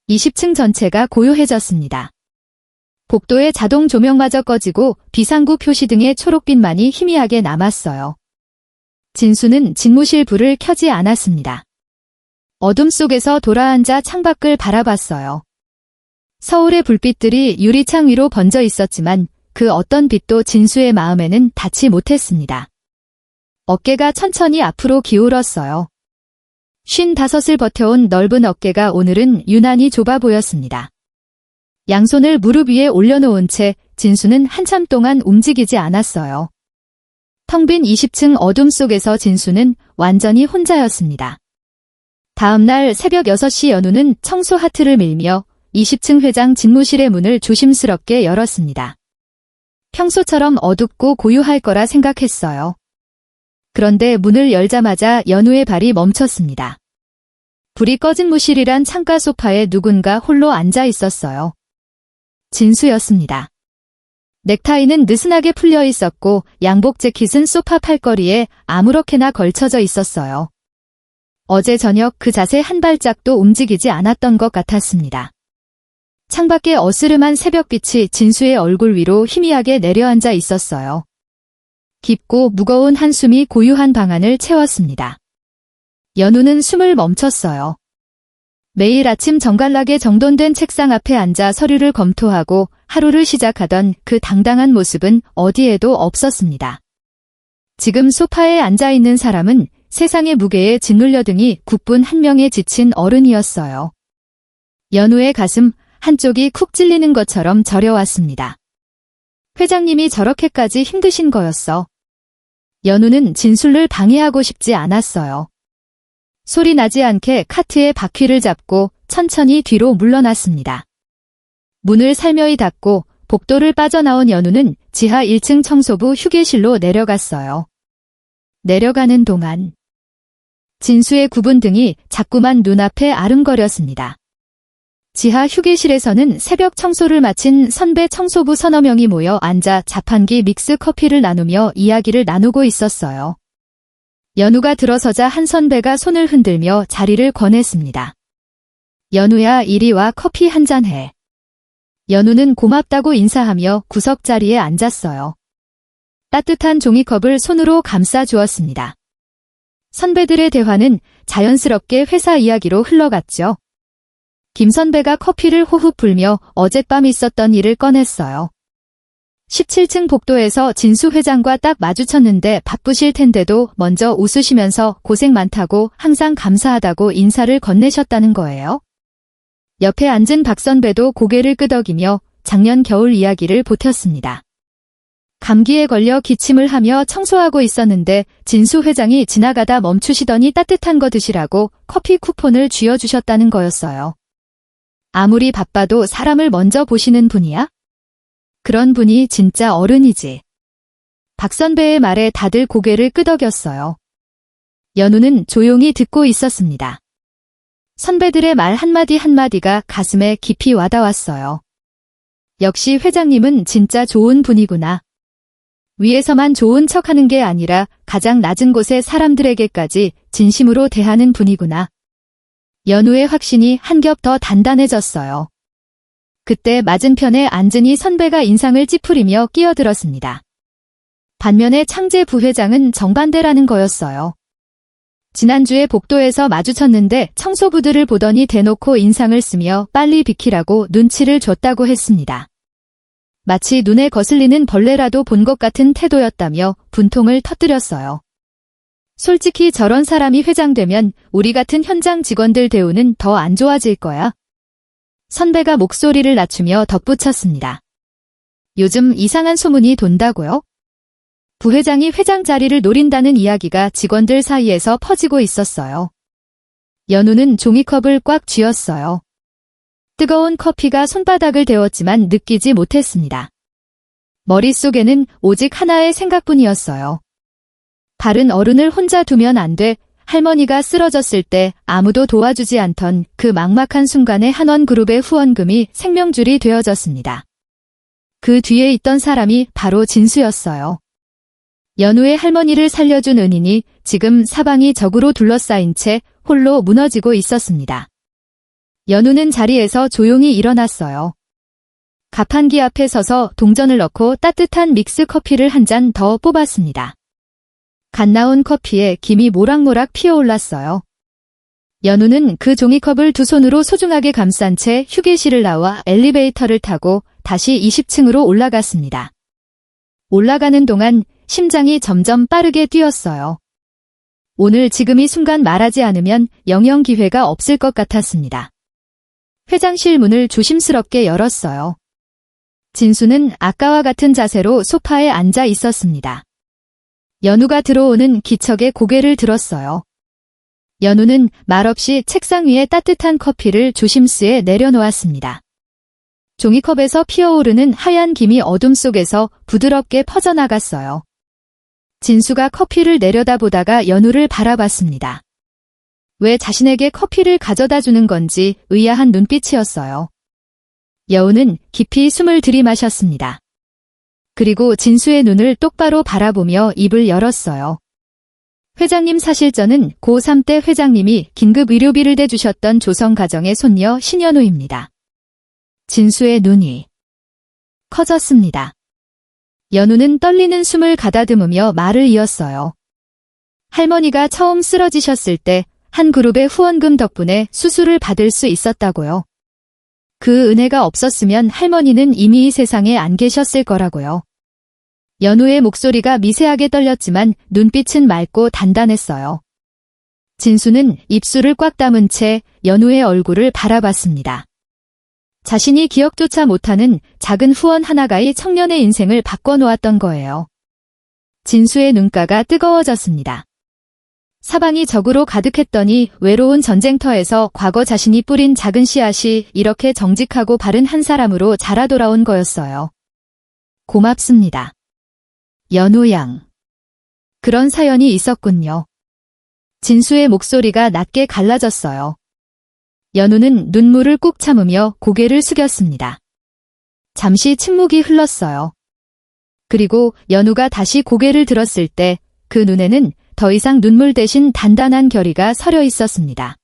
20층 전체가 고요해졌습니다. 복도의 자동 조명마저 꺼지고 비상구 표시 등의 초록빛만이 희미하게 남았어요. 진수는 집무실 불을 켜지 않았습니다. 어둠 속에서 돌아앉아 창밖을 바라봤어요. 서울의 불빛들이 유리창 위로 번져 있었지만 그 어떤 빛도 진수의 마음에는 닿지 못했습니다. 어깨가 천천히 앞으로 기울었어요. 55을 버텨온 넓은 어깨가 오늘은 유난히 좁아 보였습니다. 양손을 무릎 위에 올려놓은 채 진수는 한참 동안 움직이지 않았어요. 텅 빈 20층 어둠 속에서 진수는 완전히 혼자였습니다. 다음 날 새벽 6시 연우는 청소 하트를 밀며 20층 회장 집무실의 문을 조심스럽게 열었습니다. 평소처럼 어둡고 고요할 거라 생각했어요. 그런데 문을 열자마자 연우의 발이 멈췄습니다. 불이 꺼진 무실이란 창가 소파에 누군가 홀로 앉아 있었어요. 진수였습니다. 넥타이는 느슨하게 풀려 있었고 양복 재킷은 소파 팔걸이에 아무렇게나 걸쳐져 있었어요. 어제 저녁 그 자세 한 발짝도 움직이지 않았던 것 같았습니다. 창밖에 어스름한 새벽빛이 진수의 얼굴 위로 희미하게 내려앉아 있었어요. 깊고 무거운 한숨이 고요한 방안을 채웠습니다. 연우는 숨을 멈췄어요. 매일 아침 정갈하게 정돈된 책상 앞에 앉아 서류를 검토하고 하루를 시작하던 그 당당한 모습은 어디에도 없었습니다. 지금 소파에 앉아 있는 사람은 세상의 무게에 짓눌려등이 국분 한 명에 지친 어른이었어요. 연우의 가슴 한쪽이 쿡 찔리는 것처럼 저려왔습니다. 회장님이 저렇게까지 힘드신 거였어. 연우는 진술을 방해하고 싶지 않았어요. 소리 나지 않게 카트의 바퀴를 잡고 천천히 뒤로 물러났습니다. 문을 살며히 닫고 복도를 빠져나온 연우는 지하 1층 청소부 휴게실로 내려갔어요. 내려가는 동안 진수의 굽은 등이 자꾸만 눈앞에 아른거렸습니다. 지하 휴게실에서는 새벽 청소를 마친 선배 청소부 서너 명이 모여 앉아 자판기 믹스 커피를 나누며 이야기를 나누고 있었어요. 연우가 들어서자 한 선배가 손을 흔들며 자리를 권했습니다. 연우야, 이리 와, 커피 한잔 해. 연우는 고맙다고 인사하며 구석 자리에 앉았어요. 따뜻한 종이컵을 손으로 감싸 주었습니다. 선배들의 대화는 자연스럽게 회사 이야기로 흘러갔죠. 김 선배가 커피를 호흡 불며 어젯밤 있었던 일을 꺼냈어요. 17층 복도에서 진수 회장과 딱 마주쳤는데 바쁘실 텐데도 먼저 웃으시면서 고생 많다고 항상 감사하다고 인사를 건네셨다는 거예요. 옆에 앉은 박 선배도 고개를 끄덕이며 작년 겨울 이야기를 보탰습니다. 감기에 걸려 기침을 하며 청소하고 있었는데 진수 회장이 지나가다 멈추시더니 따뜻한 거 드시라고 커피 쿠폰을 쥐어주셨다는 거였어요. 아무리 바빠도 사람을 먼저 보시는 분이야? 그런 분이 진짜 어른이지. 박 선배의 말에 다들 고개를 끄덕였어요. 연우는 조용히 듣고 있었습니다. 선배들의 말 한마디 한마디가 가슴에 깊이 와닿았어요. 역시 회장님은 진짜 좋은 분이구나. 위에서만 좋은 척하는 게 아니라 가장 낮은 곳의 사람들에게까지 진심으로 대하는 분이구나. 연우의 확신이 한 겹 더 단단해졌어요. 그때 맞은편에 앉으니 선배가 인상을 찌푸리며 끼어들었습니다. 반면에 창재 부회장은 정반대라는 거였어요. 지난주에 복도에서 마주쳤는데 청소부들을 보더니 대놓고 인상을 쓰며 빨리 비키라고 눈치를 줬다고 했습니다. 마치 눈에 거슬리는 벌레라도 본 것 같은 태도였다며 분통을 터뜨렸어요. 솔직히 저런 사람이 회장 되면 우리 같은 현장 직원들 대우는 더 안 좋아질 거야. 선배가 목소리를 낮추며 덧붙였습니다. 요즘 이상한 소문이 돈다고요? 부회장이 회장 자리를 노린다는 이야기가 직원들 사이에서 퍼지고 있었어요. 연우는 종이컵을 꽉 쥐었어요. 뜨거운 커피가 손바닥을 데웠지만 느끼지 못했습니다. 머릿속에는 오직 하나의 생각뿐이었어요. 다른 어른을 혼자 두면 안 돼. 할머니가 쓰러졌을 때 아무도 도와주지 않던 그 막막한 순간에 한원그룹의 후원금이 생명줄이 되어졌습니다. 그 뒤에 있던 사람이 바로 진수였어요. 연우의 할머니를 살려준 은인이 지금 사방이 적으로 둘러싸인 채 홀로 무너지고 있었습니다. 연우는 자리에서 조용히 일어났어요. 가판기 앞에 서서 동전을 넣고 따뜻한 믹스 커피를 한 잔 더 뽑았습니다. 갓 나온 커피에 김이 모락모락 피어올랐어요. 연우는 그 종이컵을 두 손으로 소중하게 감싼 채 휴게실을 나와 엘리베이터를 타고 다시 20층으로 올라갔습니다. 올라가는 동안 심장이 점점 빠르게 뛰었어요. 오늘 지금 이 순간 말하지 않으면 영영 기회가 없을 것 같았습니다. 회장실 문을 조심스럽게 열었어요. 진수는 아까와 같은 자세로 소파에 앉아 있었습니다. 연우가 들어오는 기척에 고개를 들었어요. 연우는 말없이 책상 위에 따뜻한 커피를 조심스레 내려놓았습니다. 종이컵에서 피어오르는 하얀 김이 어둠 속에서 부드럽게 퍼져나갔어요. 진수가 커피를 내려다보다가 연우를 바라봤습니다. 왜 자신에게 커피를 가져다 주는 건지 의아한 눈빛이었어요. 여우는 깊이 숨을 들이마셨습니다. 그리고 진수의 눈을 똑바로 바라보며 입을 열었어요. 회장님 사실 저는 고3 때 회장님이 긴급 의료비를 대주셨던 조성가정의 손녀 신연우입니다. 진수의 눈이 커졌습니다. 연우는 떨리는 숨을 가다듬으며 말을 이었어요. 할머니가 처음 쓰러지셨을 때 한 그룹의 후원금 덕분에 수술을 받을 수 있었다고요. 그 은혜가 없었으면 할머니는 이미 이 세상에 안 계셨을 거라고요. 연우의 목소리가 미세하게 떨렸지만 눈빛은 맑고 단단했어요. 진수는 입술을 꽉 다문 채 연우의 얼굴을 바라봤습니다. 자신이 기억조차 못하는 작은 후원 하나가 이 청년의 인생을 바꿔놓았던 거예요. 진수의 눈가가 뜨거워졌습니다. 사방이 적으로 가득했더니 외로운 전쟁터에서 과거 자신이 뿌린 작은 씨앗이 이렇게 정직하고 바른 한 사람으로 자라 돌아온 거였어요. 고맙습니다. 연우 양. 그런 사연이 있었군요. 진수의 목소리가 낮게 갈라졌어요. 연우는 눈물을 꾹 참으며 고개를 숙였습니다. 잠시 침묵이 흘렀어요. 그리고 연우가 다시 고개를 들었을 때 그 눈에는 더 이상 눈물 대신 단단한 결의가 서려 있었습니다.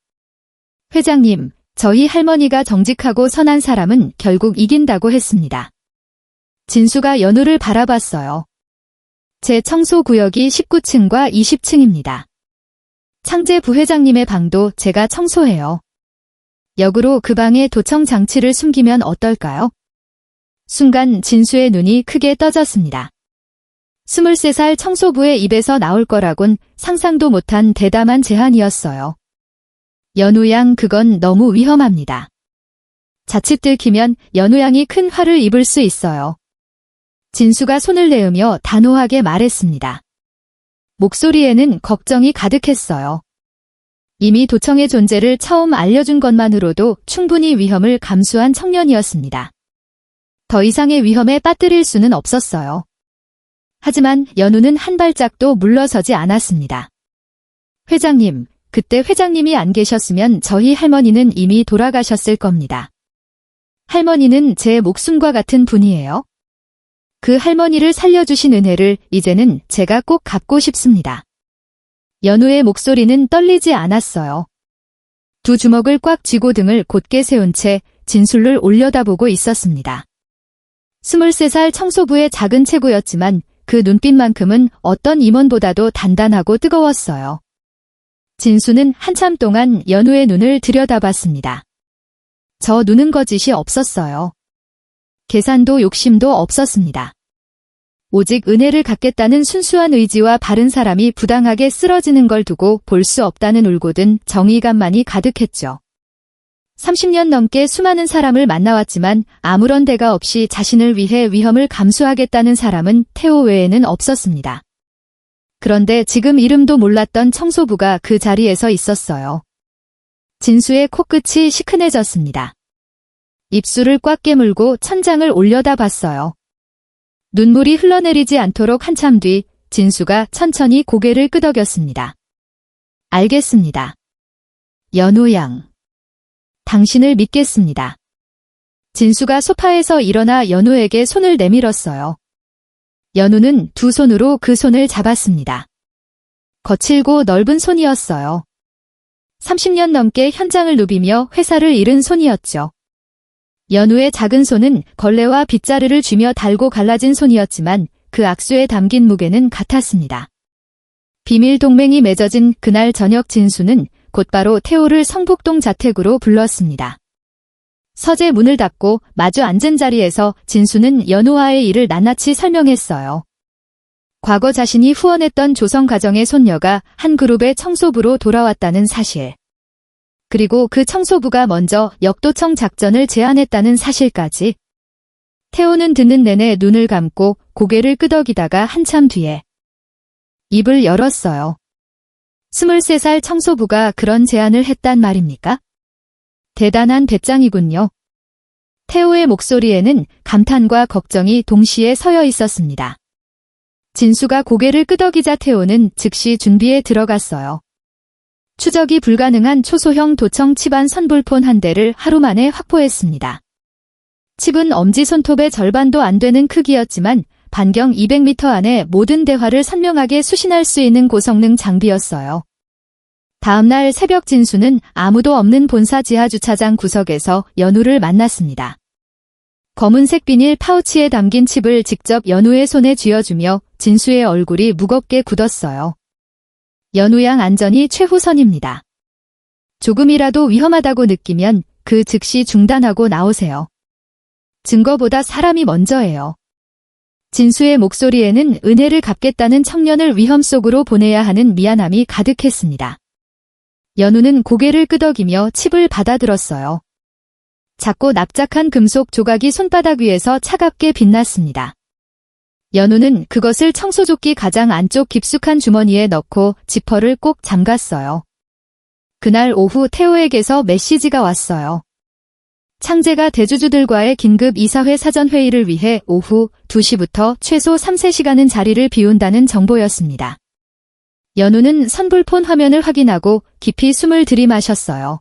회장님, 저희 할머니가 정직하고 선한 사람은 결국 이긴다고 했습니다. 진수가 연우를 바라봤어요. 제 청소구역이 19층과 20층입니다. 창재 부회장님의 방도 제가 청소해요. 역으로 그 방에 도청 장치를 숨기면 어떨까요? 순간 진수의 눈이 크게 떠졌습니다. 23살 청소부의 입에서 나올 거라곤 상상도 못한 대담한 제안이었어요. 연우 양 그건 너무 위험합니다. 자칫 들키면 연우 양이 큰 화를 입을 수 있어요. 진수가 손을 내으며 단호하게 말했습니다. 목소리에는 걱정이 가득했어요. 이미 도청의 존재를 처음 알려준 것만으로도 충분히 위험을 감수한 청년이었습니다. 더 이상의 위험에 빠뜨릴 수는 없었어요. 하지만 연우는 한 발짝도 물러서지 않았습니다. 회장님, 그때 회장님이 안 계셨으면 저희 할머니는 이미 돌아가셨을 겁니다. 할머니는 제 목숨과 같은 분이에요. 그 할머니를 살려주신 은혜를 이제는 제가 꼭 갚고 싶습니다. 연우의 목소리는 떨리지 않았어요. 두 주먹을 꽉 쥐고 등을 곧게 세운 채 진술을 올려다보고 있었습니다. 23살 청소부의 작은 체구였지만 그 눈빛만큼은 어떤 임원보다도 단단하고 뜨거웠어요. 진수는 한참 동안 연우의 눈을 들여다봤습니다. 저 눈은 거짓이 없었어요. 계산도 욕심도 없었습니다. 오직 은혜를 갚겠다는 순수한 의지와 바른 사람이 부당하게 쓰러지는 걸 두고 볼 수 없다는 울고든 정의감만이 가득했죠. 30년 넘게 수많은 사람을 만나왔지만 아무런 대가 없이 자신을 위해 위험을 감수하겠다는 사람은 태호 외에는 없었습니다. 그런데 지금 이름도 몰랐던 청소부가 그 자리에서 있었어요. 진수의 코끝이 시큰해졌습니다. 입술을 꽉 깨물고 천장을 올려다봤어요. 눈물이 흘러내리지 않도록 한참 뒤 진수가 천천히 고개를 끄덕였습니다. 알겠습니다. 연우 양. 당신을 믿겠습니다. 진수가 소파에서 일어나 연우에게 손을 내밀었어요. 연우는 두 손으로 그 손을 잡았습니다. 거칠고 넓은 손이었어요. 30년 넘게 현장을 누비며 회사를 잃은 손이었죠. 연우의 작은 손은 걸레와 빗자루를 쥐며 달고 갈라진 손이었지만 그 악수에 담긴 무게는 같았습니다. 비밀 동맹이 맺어진 그날 저녁 진수는 곧바로 태호를 성북동 자택으로 불렀습니다. 서재 문을 닫고 마주 앉은 자리에서 진수는 연우와의 일을 낱낱이 설명했어요. 과거 자신이 후원했던 조성 가정의 손녀가 한 그룹의 청소부로 돌아왔다는 사실. 그리고 그 청소부가 먼저 역도청 작전을 제안했다는 사실까지. 태호는 듣는 내내 눈을 감고 고개를 끄덕이다가 한참 뒤에 입을 열었어요. 23살 청소부가 그런 제안을 했단 말입니까? 대단한 배짱이군요. 태호의 목소리에는 감탄과 걱정이 동시에 서여 있었습니다. 진수가 고개를 끄덕이자 태호는 즉시 준비에 들어갔어요. 추적이 불가능한 초소형 도청 칩안 선불폰 한 대를 하루 만에 확보했습니다. 칩은 엄지손톱의 절반도 안 되는 크기였지만 반경 200m 안에 모든 대화를 선명하게 수신할 수 있는 고성능 장비였어요. 다음날 새벽 진수는 아무도 없는 본사 지하 주차장 구석에서 연우를 만났습니다. 검은색 비닐 파우치에 담긴 칩을 직접 연우의 손에 쥐어주며 진수의 얼굴이 무겁게 굳었어요. 연우 양 안전이 최우선입니다. 조금이라도 위험하다고 느끼면 그 즉시 중단하고 나오세요. 증거보다 사람이 먼저예요. 진수의 목소리에는 은혜를 갚겠다는 청년을 위험 속으로 보내야 하는 미안함이 가득했습니다. 연우는 고개를 끄덕이며 칩을 받아들었어요. 작고 납작한 금속 조각이 손바닥 위에서 차갑게 빛났습니다. 연우는 그것을 청소조끼 가장 안쪽 깊숙한 주머니에 넣고 지퍼를 꼭 잠갔어요. 그날 오후 태호에게서 메시지가 왔어요. 창재가 대주주들과의 긴급 이사회 사전회의를 위해 오후 2시부터 최소 3-4시간은 자리를 비운다는 정보였습니다. 연우는 선불폰 화면을 확인하고 깊이 숨을 들이마셨어요.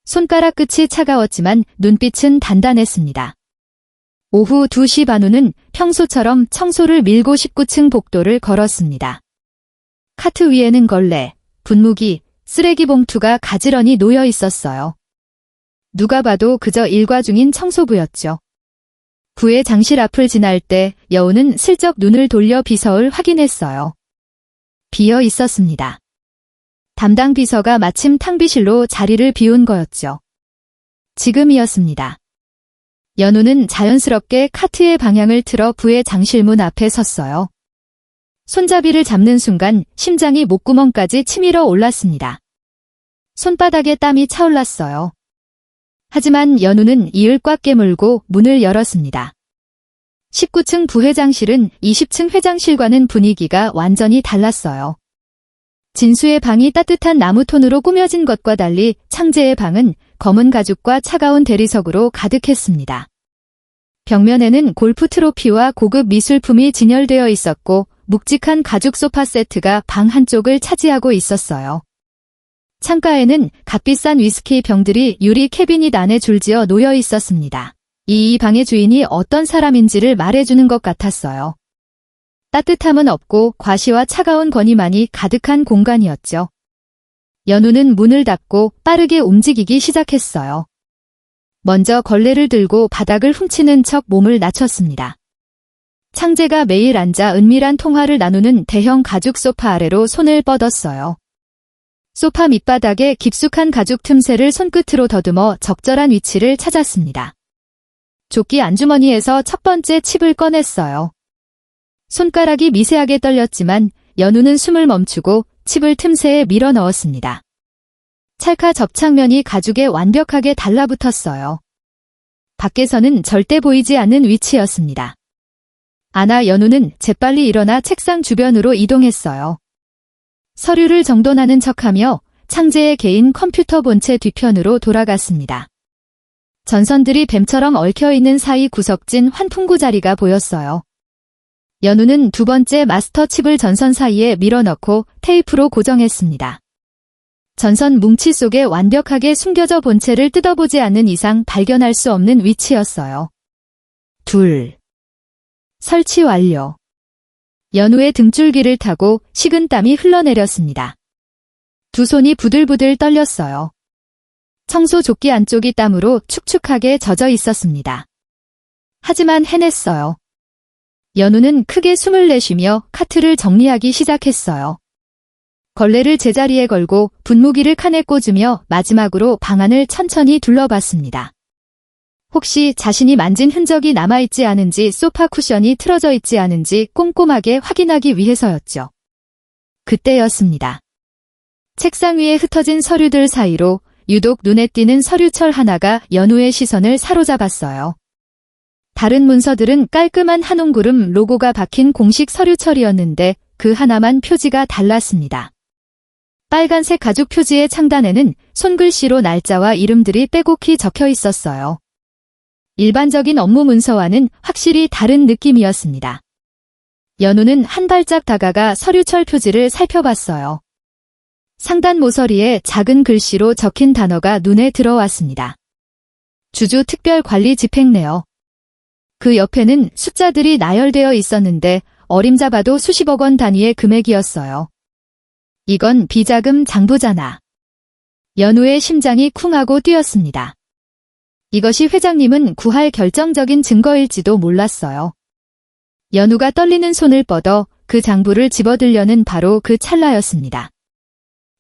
손가락 끝이 차가웠지만 눈빛은 단단했습니다. 오후 2시 반 후는 평소처럼 청소를 밀고 19층 복도를 걸었습니다. 카트 위에는 걸레, 분무기, 쓰레기 봉투가 가지런히 놓여 있었어요. 누가 봐도 그저 일과 중인 청소부였죠. 부의 장실 앞을 지날 때 여우는 슬쩍 눈을 돌려 비서를 확인했어요. 비어 있었습니다. 담당 비서가 마침 탕비실로 자리를 비운 거였죠. 지금이었습니다. 연우는 자연스럽게 카트의 방향을 틀어 부의 장실문 앞에 섰어요. 손잡이를 잡는 순간 심장이 목구멍까지 치밀어 올랐습니다. 손바닥에 땀이 차올랐어요. 하지만 연우는 이을 꽉 깨물고 문을 열었습니다. 19층 부회장실은 20층 회장실과는 분위기가 완전히 달랐어요. 진수의 방이 따뜻한 나무톤으로 꾸며진 것과 달리 창재의 방은 검은 가죽과 차가운 대리석으로 가득했습니다. 벽면에는 골프 트로피와 고급 미술품이 진열되어 있었고 묵직한 가죽 소파 세트가 방 한쪽을 차지하고 있었어요. 창가에는 값비싼 위스키 병들이 유리 캐비닛 안에 줄지어 놓여 있었습니다. 이 방의 주인이 어떤 사람인지를 말해주는 것 같았어요. 따뜻함은 없고 과시와 차가운 권위만이 가득한 공간이었죠. 연우는 문을 닫고 빠르게 움직이기 시작했어요. 먼저 걸레를 들고 바닥을 훔치는 척 몸을 낮췄습니다. 창재가 매일 앉아 은밀한 통화를 나누는 대형 가죽 소파 아래로 손을 뻗었어요. 소파 밑바닥에 깊숙한 가죽 틈새를 손끝으로 더듬어 적절한 위치를 찾았습니다. 조끼 안주머니에서 첫 번째 칩을 꺼냈어요. 손가락이 미세하게 떨렸지만 연우는 숨을 멈추고 칩을 틈새에 밀어 넣었습니다. 찰카 접착면이 가죽에 완벽하게 달라붙었어요. 밖에서는 절대 보이지 않는 위치였습니다. 아나 연우는 재빨리 일어나 책상 주변으로 이동했어요. 서류를 정돈하는 척하며 창재의 개인 컴퓨터 본체 뒤편으로 돌아갔습니다. 전선들이 뱀처럼 얽혀있는 사이 구석진 환풍구 자리가 보였어요. 연우는 두 번째 마스터 칩을 전선 사이에 밀어넣고 테이프로 고정했습니다. 전선 뭉치 속에 완벽하게 숨겨져 본체를 뜯어보지 않는 이상 발견할 수 없는 위치였어요. 둘. 설치 완료. 연우의 등줄기를 타고 식은땀이 흘러내렸습니다. 두 손이 부들부들 떨렸어요. 청소 조끼 안쪽이 땀으로 축축하게 젖어 있었습니다. 하지만 해냈어요. 연우는 크게 숨을 내쉬며 카트를 정리하기 시작했어요. 걸레를 제자리에 걸고 분무기를 칸에 꽂으며 마지막으로 방안을 천천히 둘러봤습니다. 혹시 자신이 만진 흔적이 남아있지 않은지, 소파 쿠션이 틀어져 있지 않은지 꼼꼼하게 확인하기 위해서였죠. 그때였습니다. 책상 위에 흩어진 서류들 사이로 유독 눈에 띄는 서류철 하나가 연우의 시선을 사로잡았어요. 다른 문서들은 깔끔한 한 옹구름 로고가 박힌 공식 서류철이었는데 그 하나만 표지가 달랐습니다. 빨간색 가죽 표지의 창단에는 손글씨로 날짜와 이름들이 빼곡히 적혀 있었어요. 일반적인 업무 문서와는 확실히 다른 느낌이었습니다. 연우는 한 발짝 다가가 서류철 표지를 살펴봤어요. 상단 모서리에 작은 글씨로 적힌 단어가 눈에 들어왔습니다. 주주특별관리 집행내역. 그 옆에는 숫자들이 나열되어 있었는데 어림잡아도 수십억 원 단위의 금액이었어요. 이건 비자금 장부잖아. 연우의 심장이 쿵 하고 뛰었습니다. 이것이 회장님은 구할 결정적인 증거일지도 몰랐어요. 연우가 떨리는 손을 뻗어 그 장부를 집어들려는 바로 그 찰나였습니다.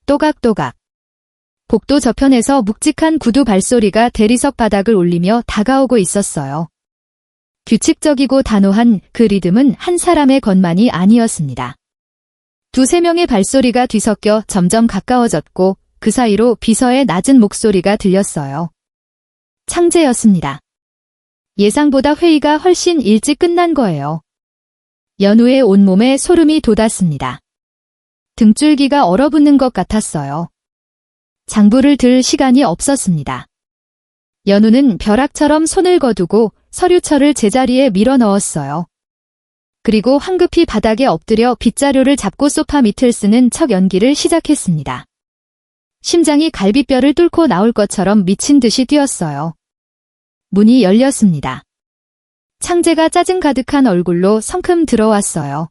또각또각. 복도 저편에서 묵직한 구두 발소리가 대리석 바닥을 울리며 다가오고 있었어요. 규칙적이고 단호한 그 리듬은 한 사람의 것만이 아니었습니다. 두세 명의 발소리가 뒤섞여 점점 가까워졌고 그 사이로 비서의 낮은 목소리가 들렸어요. 창재였습니다. 예상보다 회의가 훨씬 일찍 끝난 거예요. 연우의 온몸에 소름이 돋았습니다. 등줄기가 얼어붙는 것 같았어요. 장부를 들 시간이 없었습니다. 연우는 벼락처럼 손을 거두고 서류철을 제자리에 밀어 넣었어요. 그리고 황급히 바닥에 엎드려 빗자루를 잡고 소파 밑을 쓰는 척 연기를 시작했습니다. 심장이 갈비뼈를 뚫고 나올 것처럼 미친 듯이 뛰었어요. 문이 열렸습니다. 창재가 짜증 가득한 얼굴로 성큼 들어왔어요.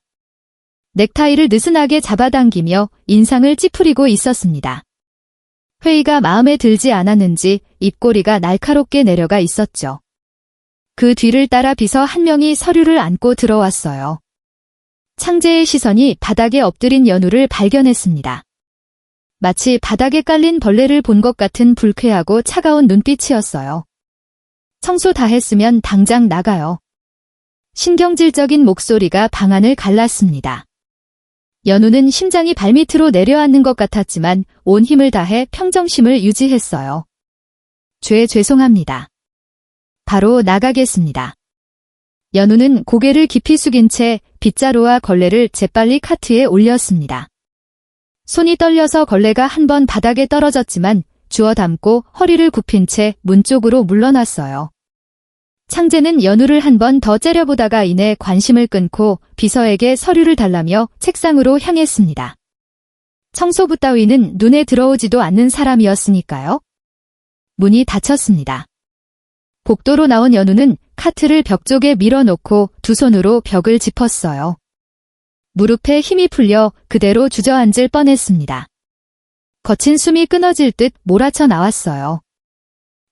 넥타이를 느슨하게 잡아당기며 인상을 찌푸리고 있었습니다. 회의가 마음에 들지 않았는지 입꼬리가 날카롭게 내려가 있었죠. 그 뒤를 따라 비서 한 명이 서류를 안고 들어왔어요. 창재의 시선이 바닥에 엎드린 연우를 발견했습니다. 마치 바닥에 깔린 벌레를 본 것 같은 불쾌하고 차가운 눈빛이었어요. 청소 다 했으면 당장 나가요. 신경질적인 목소리가 방안을 갈랐습니다. 연우는 심장이 발밑으로 내려앉는 것 같았지만 온 힘을 다해 평정심을 유지했어요. 죄송합니다. 바로 나가겠습니다. 연우는 고개를 깊이 숙인 채 빗자루와 걸레를 재빨리 카트에 올렸습니다. 손이 떨려서 걸레가 한 번 바닥에 떨어졌지만 주워 담고 허리를 굽힌 채 문 쪽으로 물러났어요. 창재는 연우를 한 번 더 째려보다가 이내 관심을 끊고 비서에게 서류를 달라며 책상으로 향했습니다. 청소부 따위는 눈에 들어오지도 않는 사람이었으니까요. 문이 닫혔습니다. 복도로 나온 연우는 카트를 벽 쪽에 밀어놓고 두 손으로 벽을 짚었어요. 무릎에 힘이 풀려 그대로 주저앉을 뻔했습니다. 거친 숨이 끊어질 듯 몰아쳐 나왔어요.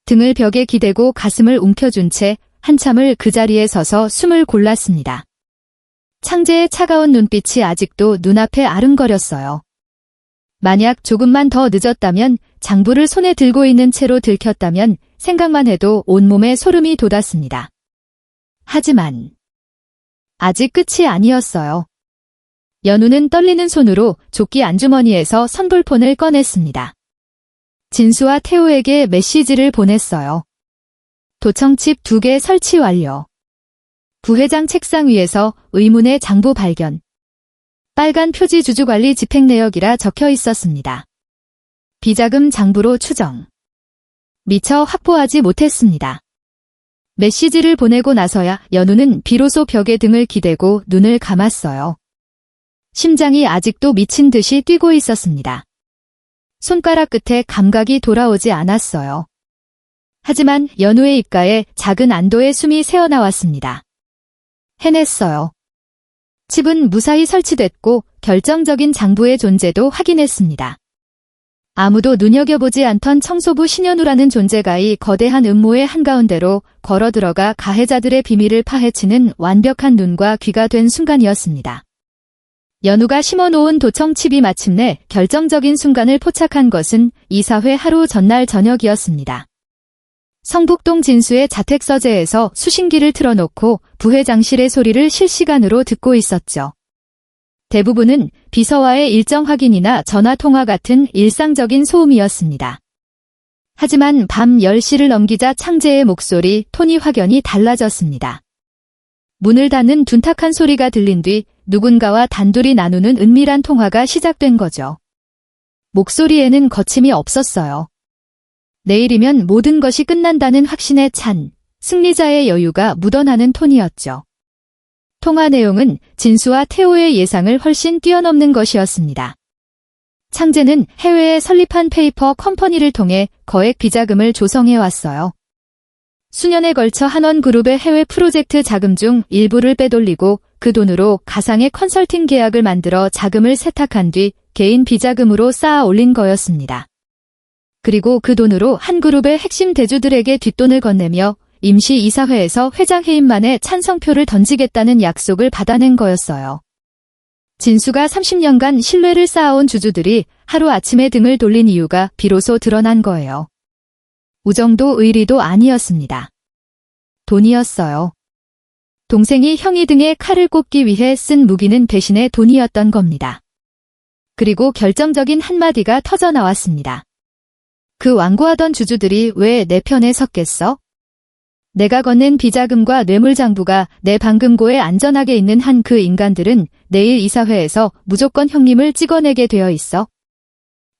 등을 벽에 기대고 가슴을 움켜쥔 채 한참을 그 자리에 서서 숨을 골랐습니다. 창재의 차가운 눈빛이 아직도 눈앞에 아른거렸어요. 만약 조금만 더 늦었다면, 장부를 손에 들고 있는 채로 들켰다면 생각만 해도 온몸에 소름이 돋았습니다. 하지만 아직 끝이 아니었어요. 연우는 떨리는 손으로 조끼 안주머니에서 선불폰을 꺼냈습니다. 진수와 태우에게 메시지를 보냈어요. 도청칩 2개 설치 완료. 부회장 책상 위에서 의문의 장부 발견. 빨간 표지 주주관리 집행내역이라 적혀 있었습니다. 비자금 장부로 추정. 미처 확보하지 못했습니다. 메시지를 보내고 나서야 연우는 비로소 벽에 등을 기대고 눈을 감았어요. 심장이 아직도 미친 듯이 뛰고 있었습니다. 손가락 끝에 감각이 돌아오지 않았어요. 하지만 연우의 입가에 작은 안도의 숨이 새어나왔습니다. 해냈어요. 칩은 무사히 설치됐고 결정적인 장부의 존재도 확인했습니다. 아무도 눈여겨보지 않던 청소부 신현우라는 존재가 이 거대한 음모의 한가운데로 걸어들어가 가해자들의 비밀을 파헤치는 완벽한 눈과 귀가 된 순간이었습니다. 연우가 심어놓은 도청칩이 마침내 결정적인 순간을 포착한 것은 이사회 하루 전날 저녁이었습니다. 성북동 진수의 자택 서재에서 수신기를 틀어놓고 부회장실의 소리를 실시간으로 듣고 있었죠. 대부분은 비서와의 일정 확인이나 전화통화 같은 일상적인 소음이었습니다. 하지만 밤 10시를 넘기자 창재의 목소리, 톤이 확연히 달라졌습니다. 문을 닫는 둔탁한 소리가 들린 뒤 누군가와 단둘이 나누는 은밀한 통화가 시작된 거죠. 목소리에는 거침이 없었어요. 내일이면 모든 것이 끝난다는 확신에 찬 승리자의 여유가 묻어나는 톤이었죠. 통화 내용은 진수와 태호의 예상을 훨씬 뛰어넘는 것이었습니다. 창재는 해외에 설립한 페이퍼 컴퍼니를 통해 거액 비자금을 조성해왔어요. 수년에 걸쳐 한원그룹의 해외 프로젝트 자금 중 일부를 빼돌리고 그 돈으로 가상의 컨설팅 계약을 만들어 자금을 세탁한 뒤 개인 비자금으로 쌓아 올린 거였습니다. 그리고 그 돈으로 한 그룹의 핵심 대주들에게 뒷돈을 건네며 임시 이사회에서 회장 해임만에 찬성표를 던지겠다는 약속을 받아낸 거였어요. 진수가 30년간 신뢰를 쌓아온 주주들이 하루아침에 등을 돌린 이유가 비로소 드러난 거예요. 우정도 의리도 아니었습니다. 돈이었어요. 동생이 형이 등에 칼을 꽂기 위해 쓴 무기는 대신에 돈이었던 겁니다. 그리고 결정적인 한마디가 터져나왔습니다. 그 완고하던 주주들이 왜 내 편에 섰겠어? 내가 건넨 비자금과 뇌물장부가 내 방금고에 안전하게 있는 한 그 인간들은 내일 이사회에서 무조건 형님을 찍어내게 되어 있어.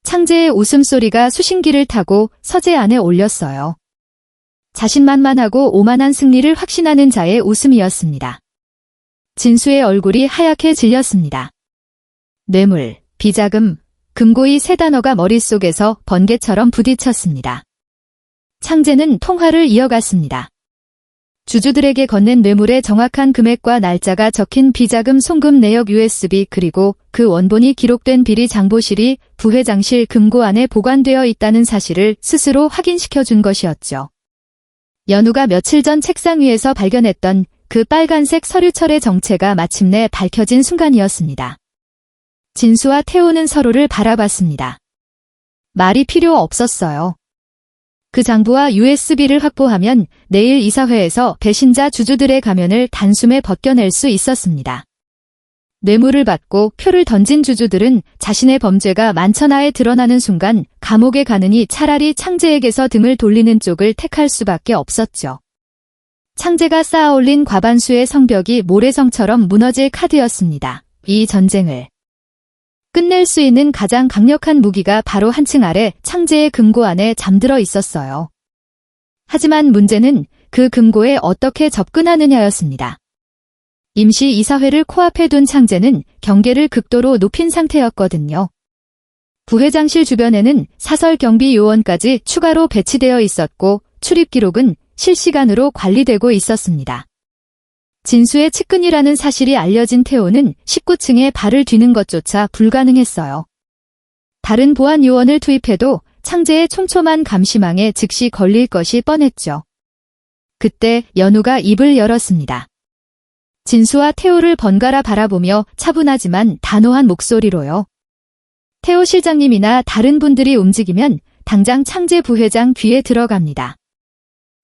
창재의 웃음소리가 수신기를 타고 서재 안에 올렸어요. 자신만만하고 오만한 승리를 확신하는 자의 웃음이었습니다. 진수의 얼굴이 하얗게 질렸습니다. 뇌물, 비자금, 금고 이 세 단어가 머릿속에서 번개처럼 부딪혔습니다. 창재는 통화를 이어갔습니다. 주주들에게 건넨 뇌물의 정확한 금액과 날짜가 적힌 비자금 송금 내역 USB 그리고 그 원본이 기록된 비리 장보실이 부회장실 금고 안에 보관되어 있다는 사실을 스스로 확인시켜준 것이었죠. 연우가 며칠 전 책상 위에서 발견했던 그 빨간색 서류철의 정체가 마침내 밝혀진 순간이었습니다. 진수와 태호는 서로를 바라봤습니다. 말이 필요 없었어요. 그 장부와 USB를 확보하면 내일 이사회에서 배신자 주주들의 가면을 단숨에 벗겨낼 수 있었습니다. 뇌물을 받고 표를 던진 주주들은 자신의 범죄가 만천하에 드러나는 순간 감옥에 가느니 차라리 창재에게서 등을 돌리는 쪽을 택할 수밖에 없었죠. 창재가 쌓아올린 과반수의 성벽이 모래성처럼 무너질 카드였습니다. 이 전쟁을 끝낼 수 있는 가장 강력한 무기가 바로 한층 아래 창재의 금고 안에 잠들어 있었어요. 하지만 문제는 그 금고에 어떻게 접근하느냐였습니다. 임시 이사회를 코앞에 둔 창재는 경계를 극도로 높인 상태였거든요. 부회장실 주변에는 사설 경비 요원까지 추가로 배치되어 있었고 출입 기록은 실시간으로 관리되고 있었습니다. 진수의 측근이라는 사실이 알려진 태호는 19층에 발을 뒤는 것조차 불가능했어요. 다른 보안 요원을 투입해도 창재의 촘촘한 감시망에 즉시 걸릴 것이 뻔했죠. 그때 연우가 입을 열었습니다. 진수와 태호를 번갈아 바라보며 차분하지만 단호한 목소리로요. 태호 실장님이나 다른 분들이 움직이면 당장 창재 부회장 귀에 들어갑니다.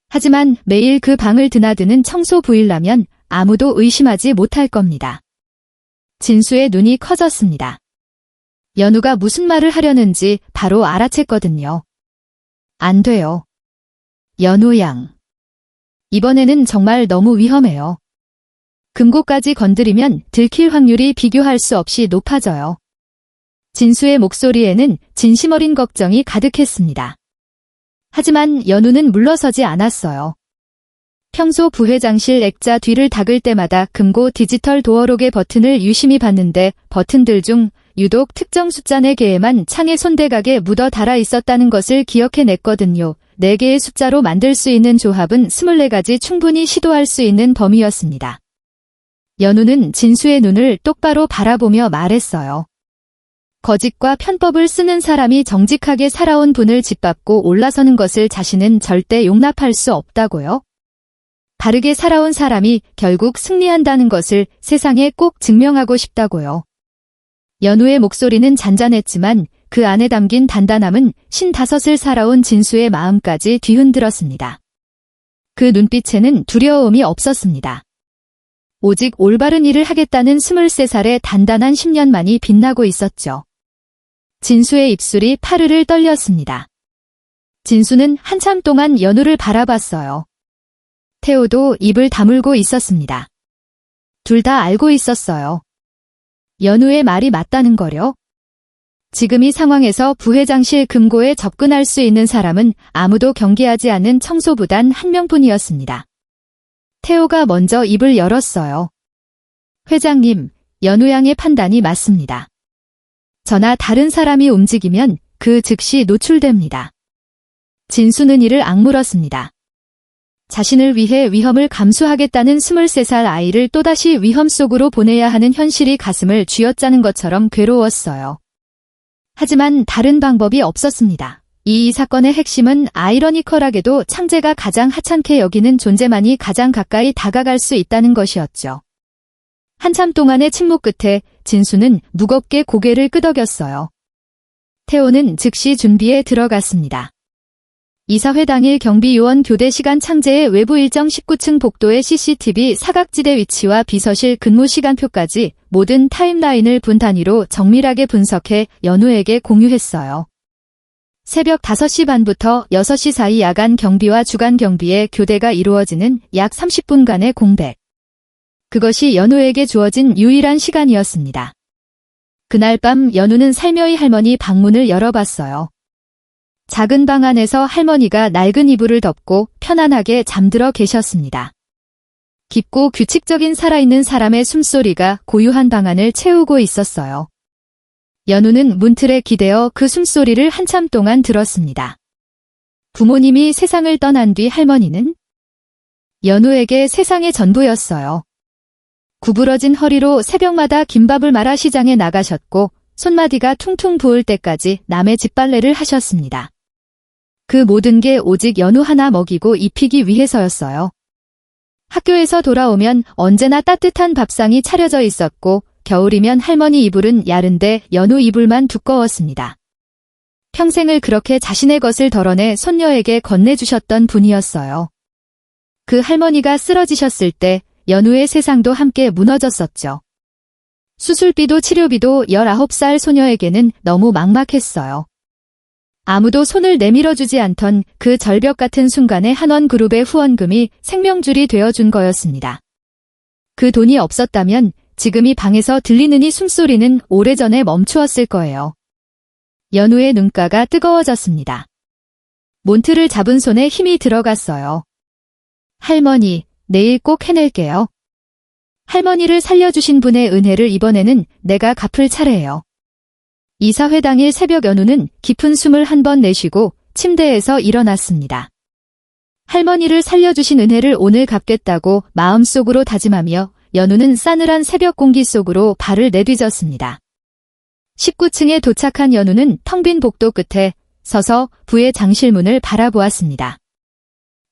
하지만 매일 그 방을 드나드는 청소 부일라면 아무도 의심하지 못할 겁니다. 진수의 눈이 커졌습니다. 연우가 무슨 말을 하려는지 바로 알아챘거든요. 안 돼요. 연우 양. 이번에는 정말 너무 위험해요. 금고까지 건드리면 들킬 확률이 비교할 수 없이 높아져요. 진수의 목소리에는 진심 어린 걱정이 가득했습니다. 하지만 연우는 물러서지 않았어요. 평소 부회장실 액자 뒤를 닦을 때마다 금고 디지털 도어록의 버튼을 유심히 봤는데 버튼들 중 유독 특정 숫자 4개에만 창의 손대각에 묻어 달아 있었다는 것을 기억해냈거든요. 4개의 숫자로 만들 수 있는 조합은 24가지 충분히 시도할 수 있는 범위였습니다. 연우는 진수의 눈을 똑바로 바라보며 말했어요. 거짓과 편법을 쓰는 사람이 정직하게 살아온 분을 짓밟고 올라서는 것을 자신은 절대 용납할 수 없다고요. 바르게 살아온 사람이 결국 승리한다는 것을 세상에 꼭 증명하고 싶다고요. 연우의 목소리는 잔잔했지만 그 안에 담긴 단단함은 55을 살아온 진수의 마음까지 뒤흔들었습니다. 그 눈빛에는 두려움이 없었습니다. 오직 올바른 일을 하겠다는 23살의 단단한 10년만이 빛나고 있었죠. 진수의 입술이 파르르 떨렸습니다. 진수는 한참 동안 연우를 바라봤어요. 태호도 입을 다물고 있었습니다. 둘 다 알고 있었어요. 연우의 말이 맞다는 거려. 지금 이 상황에서 부회장실 금고에 접근할 수 있는 사람은 아무도 경계하지 않는 청소부단 한 명뿐이었습니다. 태호가 먼저 입을 열었어요. 회장님, 연우 양의 판단이 맞습니다. 저나 다른 사람이 움직이면 그 즉시 노출됩니다. 진수는 이를 악물었습니다. 자신을 위해 위험을 감수하겠다는 23살 아이를 또다시 위험 속으로 보내야 하는 현실이 가슴을 쥐어짜는 것처럼 괴로웠어요. 하지만 다른 방법이 없었습니다. 이 사건의 핵심은 아이러니컬하게도 창재가 가장 하찮게 여기는 존재만이 가장 가까이 다가갈 수 있다는 것이었죠. 한참 동안의 침묵 끝에 진수는 무겁게 고개를 끄덕였어요. 태호는 즉시 준비에 들어갔습니다. 이사회 당일 경비요원 교대 시간 창재의 외부 일정 19층 복도의 CCTV 사각지대 위치와 비서실 근무 시간표까지 모든 타임라인을 분 단위로 정밀하게 분석해 연우에게 공유했어요. 새벽 5시 반부터 6시 사이 야간 경비와 주간 경비의 교대가 이루어지는 약 30분간의 공백. 그것이 연우에게 주어진 유일한 시간이었습니다. 그날 밤 연우는 살며이 할머니 방문을 열어봤어요. 작은 방 안에서 할머니가 낡은 이불을 덮고 편안하게 잠들어 계셨습니다. 깊고 규칙적인 살아있는 사람의 숨소리가 고요한 방안을 채우고 있었어요. 연우는 문틀에 기대어 그 숨소리를 한참 동안 들었습니다. 부모님이 세상을 떠난 뒤 할머니는 연우에게 세상의 전부였어요. 구부러진 허리로 새벽마다 김밥을 말아 시장에 나가셨고 손마디가 퉁퉁 부을 때까지 남의 집빨래를 하셨습니다. 그 모든 게 오직 연우 하나 먹이고 입히기 위해서였어요. 학교에서 돌아오면 언제나 따뜻한 밥상이 차려져 있었고 겨울이면 할머니 이불은 야른데 연우 이불만 두꺼웠습니다. 평생을 그렇게 자신의 것을 덜어내 손녀에게 건네주셨던 분이었어요. 그 할머니가 쓰러지셨을 때 연우의 세상도 함께 무너졌었죠. 수술비도 치료비도 19살 소녀에게는 너무 막막했어요. 아무도 손을 내밀어주지 않던 그 절벽 같은 순간에 한원그룹의 후원금이 생명줄이 되어준 거였습니다. 그 돈이 없었다면 지금 이 방에서 들리는 이 숨소리는 오래전에 멈추었을 거예요. 연우의 눈가가 뜨거워졌습니다. 몬트를 잡은 손에 힘이 들어갔어요. 할머니, 내일 꼭 해낼게요. 할머니를 살려주신 분의 은혜를 이번에는 내가 갚을 차례예요. 이사회 당일 새벽 연우는 깊은 숨을 한 번 내쉬고 침대에서 일어났습니다. 할머니를 살려주신 은혜를 오늘 갚겠다고 마음속으로 다짐하며 연우는 싸늘한 새벽 공기 속으로 발을 내디뎠습니다. 19층에 도착한 연우는 텅 빈 복도 끝에 서서 부의 장실문을 바라보았습니다.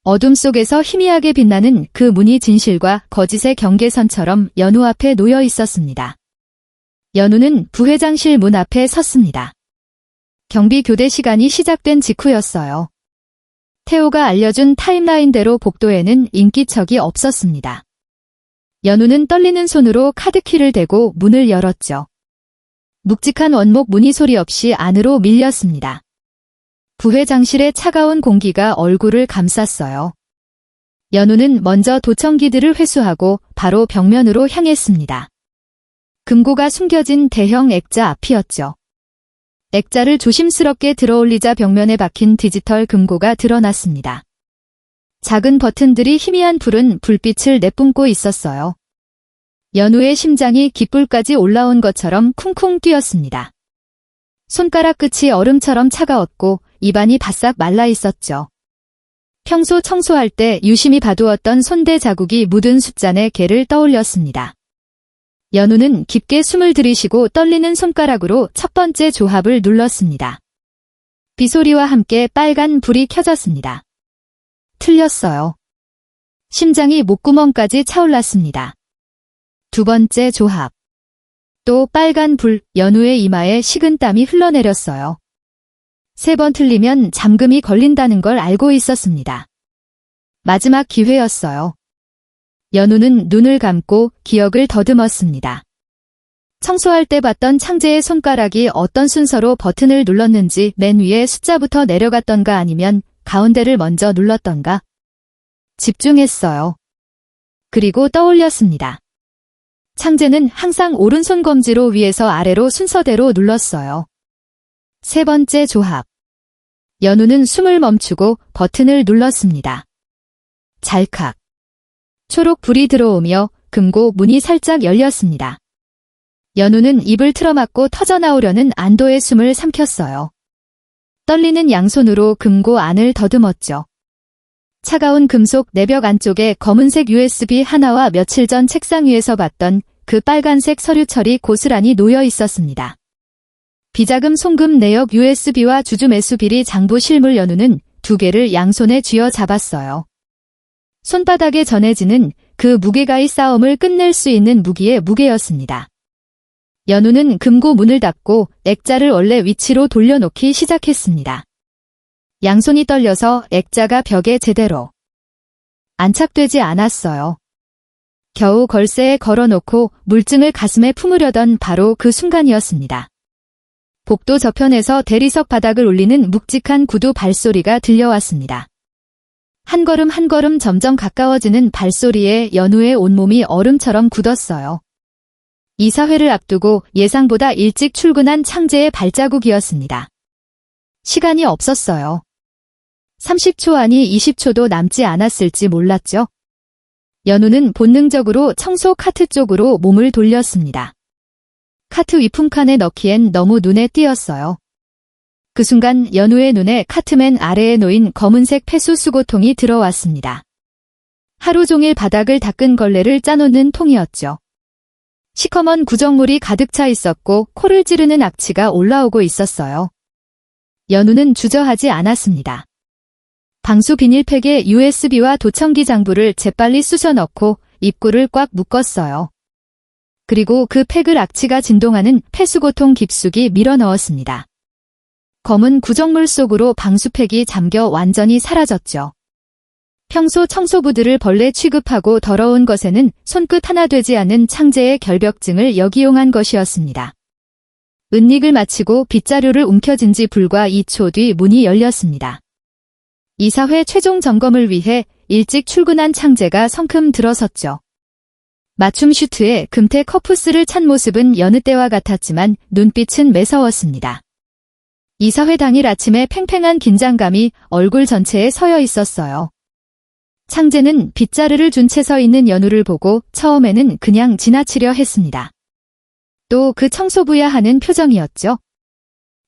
어둠 속에서 희미하게 빛나는 그 문이 진실과 거짓의 경계선처럼 연우 앞에 놓여 있었습니다. 연우는 부회장실 문 앞에 섰습니다. 경비 교대 시간이 시작된 직후였어요. 태호가 알려준 타임라인대로 복도에는 인기척이 없었습니다. 연우는 떨리는 손으로 카드키를 대고 문을 열었죠. 묵직한 원목 문이 소리 없이 안으로 밀렸습니다. 부회장실의 차가운 공기가 얼굴을 감쌌어요. 연우는 먼저 도청기들을 회수하고 바로 벽면으로 향했습니다. 금고가 숨겨진 대형 액자 앞이었죠. 액자를 조심스럽게 들어올리자 벽면에 박힌 디지털 금고가 드러났습니다. 작은 버튼들이 희미한 푸른 불빛을 내뿜고 있었어요. 연우의 심장이 깃불까지 올라온 것처럼 쿵쿵 뛰었습니다. 손가락 끝이 얼음처럼 차가웠고 입안이 바싹 말라 있었죠. 평소 청소할 때 유심히 봐두었던 손대 자국이 묻은 숫잔에 개를 떠올렸습니다. 연우는 깊게 숨을 들이쉬고 떨리는 손가락으로 첫 번째 조합을 눌렀습니다. 비소리와 함께 빨간 불이 켜졌습니다. 틀렸어요. 심장이 목구멍까지 차올랐습니다. 두 번째 조합. 또 빨간 불, 연우의 이마에 식은 땀이 흘러내렸어요. 3번 틀리면 잠금이 걸린다는 걸 알고 있었습니다. 마지막 기회였어요. 연우는 눈을 감고 기억을 더듬었습니다. 청소할 때 봤던 창제의 손가락이 어떤 순서로 버튼을 눌렀는지 맨 위에 숫자부터 내려갔던가 아니면 가운데를 먼저 눌렀던가. 집중했어요. 그리고 떠올렸습니다. 창제는 항상 오른손 검지로 위에서 아래로 순서대로 눌렀어요. 3번째 조합. 연우는 숨을 멈추고 버튼을 눌렀습니다. 잘칵. 초록 불이 들어오며 금고 문이 살짝 열렸습니다. 연우는 입을 틀어막고 터져나오려는 안도의 숨을 삼켰어요. 떨리는 양손으로 금고 안을 더듬었죠. 차가운 금속 내벽 안쪽에 검은색 USB 하나와 며칠 전 책상 위에서 봤던 그 빨간색 서류철이 고스란히 놓여 있었습니다. 비자금 송금 내역 USB와 주주 매수 비리 장부 실물. 연우는 2개를 양손에 쥐어 잡았어요. 손바닥에 전해지는 그 무게가의 싸움을 끝낼 수 있는 무기의 무게였습니다. 연우는 금고 문을 닫고 액자를 원래 위치로 돌려놓기 시작했습니다. 양손이 떨려서 액자가 벽에 제대로 안착되지 않았어요. 겨우 걸쇠에 걸어놓고 물증을 가슴에 품으려던 바로 그 순간이었습니다. 복도 저편에서 대리석 바닥을 울리는 묵직한 구두 발소리가 들려왔습니다. 한 걸음 한 걸음 점점 가까워지는 발소리에 연우의 온몸이 얼음처럼 굳었어요. 이사회를 앞두고 예상보다 일찍 출근한 창제의 발자국이었습니다. 시간이 없었어요. 30초 아니 20초도 남지 않았을지 몰랐죠. 연우는 본능적으로 청소 카트 쪽으로 몸을 돌렸습니다. 카트 위풍칸에 넣기엔 너무 눈에 띄었어요. 그 순간 연우의 눈에 카트맨 아래에 놓인 검은색 폐수 수거통이 들어왔습니다. 하루 종일 바닥을 닦은 걸레를 짜놓는 통이었죠. 시커먼 구정물이 가득 차 있었고 코를 찌르는 악취가 올라오고 있었어요. 연우는 주저하지 않았습니다. 방수 비닐팩에 USB와 도청기 장부를 재빨리 쑤셔 넣고 입구를 꽉 묶었어요. 그리고 그 팩을 악취가 진동하는 폐수고통 깊숙이 밀어 넣었습니다. 검은 구정물 속으로 방수팩이 잠겨 완전히 사라졌죠. 평소 청소부들을 벌레 취급하고 더러운 것에는 손끝 하나 되지 않는 창제의 결벽증을 역이용한 것이었습니다. 은닉을 마치고 빗자루를 움켜쥔 지 불과 2초 뒤 문이 열렸습니다. 이사회 최종 점검을 위해 일찍 출근한 창제가 성큼 들어섰죠. 맞춤 슈트에 금태 커프스를 찬 모습은 여느 때와 같았지만 눈빛은 매서웠습니다. 이사회 당일 아침에 팽팽한 긴장감이 얼굴 전체에 서여 있었어요. 창제는 빗자루를 준 채 서 있는 연우를 보고 처음에는 그냥 지나치려 했습니다. 또 그 청소부야 하는 표정이었죠.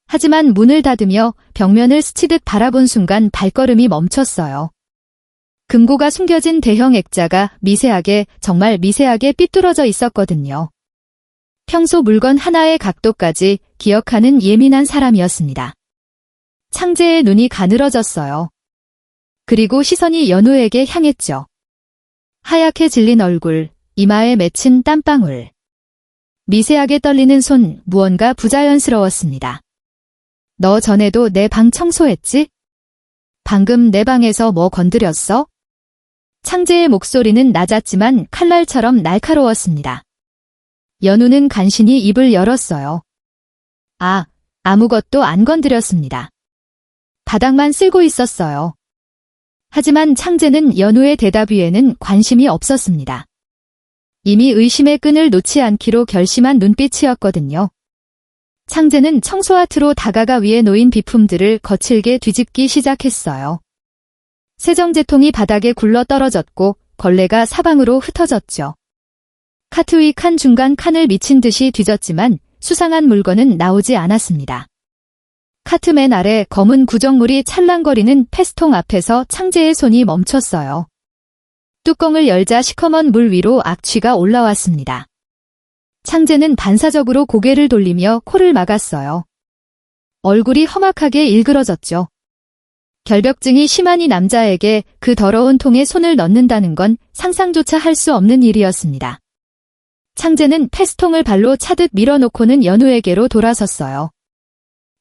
하지만 문을 닫으며 벽면을 스치듯 바라본 순간 발걸음이 멈췄어요. 금고가 숨겨진 대형 액자가 미세하게, 정말 미세하게 삐뚤어져 있었거든요. 평소 물건 하나의 각도까지 기억하는 예민한 사람이었습니다. 창제의 눈이 가늘어졌어요. 그리고 시선이 연우에게 향했죠. 하얗게 질린 얼굴, 이마에 맺힌 땀방울. 미세하게 떨리는 손, 무언가 부자연스러웠습니다. 너 전에도 내 방 청소했지? 방금 내 방에서 뭐 건드렸어? 창제의 목소리는 낮았지만 칼날처럼 날카로웠습니다. 연우는 간신히 입을 열었어요. 아무것도 안 건드렸습니다. 바닥만 쓸고 있었어요. 하지만 창제는 연우의 대답 위에는 관심이 없었습니다. 이미 의심의 끈을 놓지 않기로 결심한 눈빛이었거든요. 창제는 청소아트로 다가가 위에 놓인 비품들을 거칠게 뒤집기 시작했어요. 세정제통이 바닥에 굴러 떨어졌고 걸레가 사방으로 흩어졌죠. 카트 위 칸 중간 칸을 미친 듯이 뒤졌지만 수상한 물건은 나오지 않았습니다. 카트맨 아래 검은 구정물이 찰랑거리는 폐수통 앞에서 창제의 손이 멈췄어요. 뚜껑을 열자 시커먼 물 위로 악취가 올라왔습니다. 창제는 반사적으로 고개를 돌리며 코를 막았어요. 얼굴이 험악하게 일그러졌죠. 결벽증이 심한 이 남자에게 그 더러운 통에 손을 넣는다는 건 상상조차 할 수 없는 일이었습니다. 창재는 패스통을 발로 차듯 밀어놓고는 연우에게로 돌아섰어요.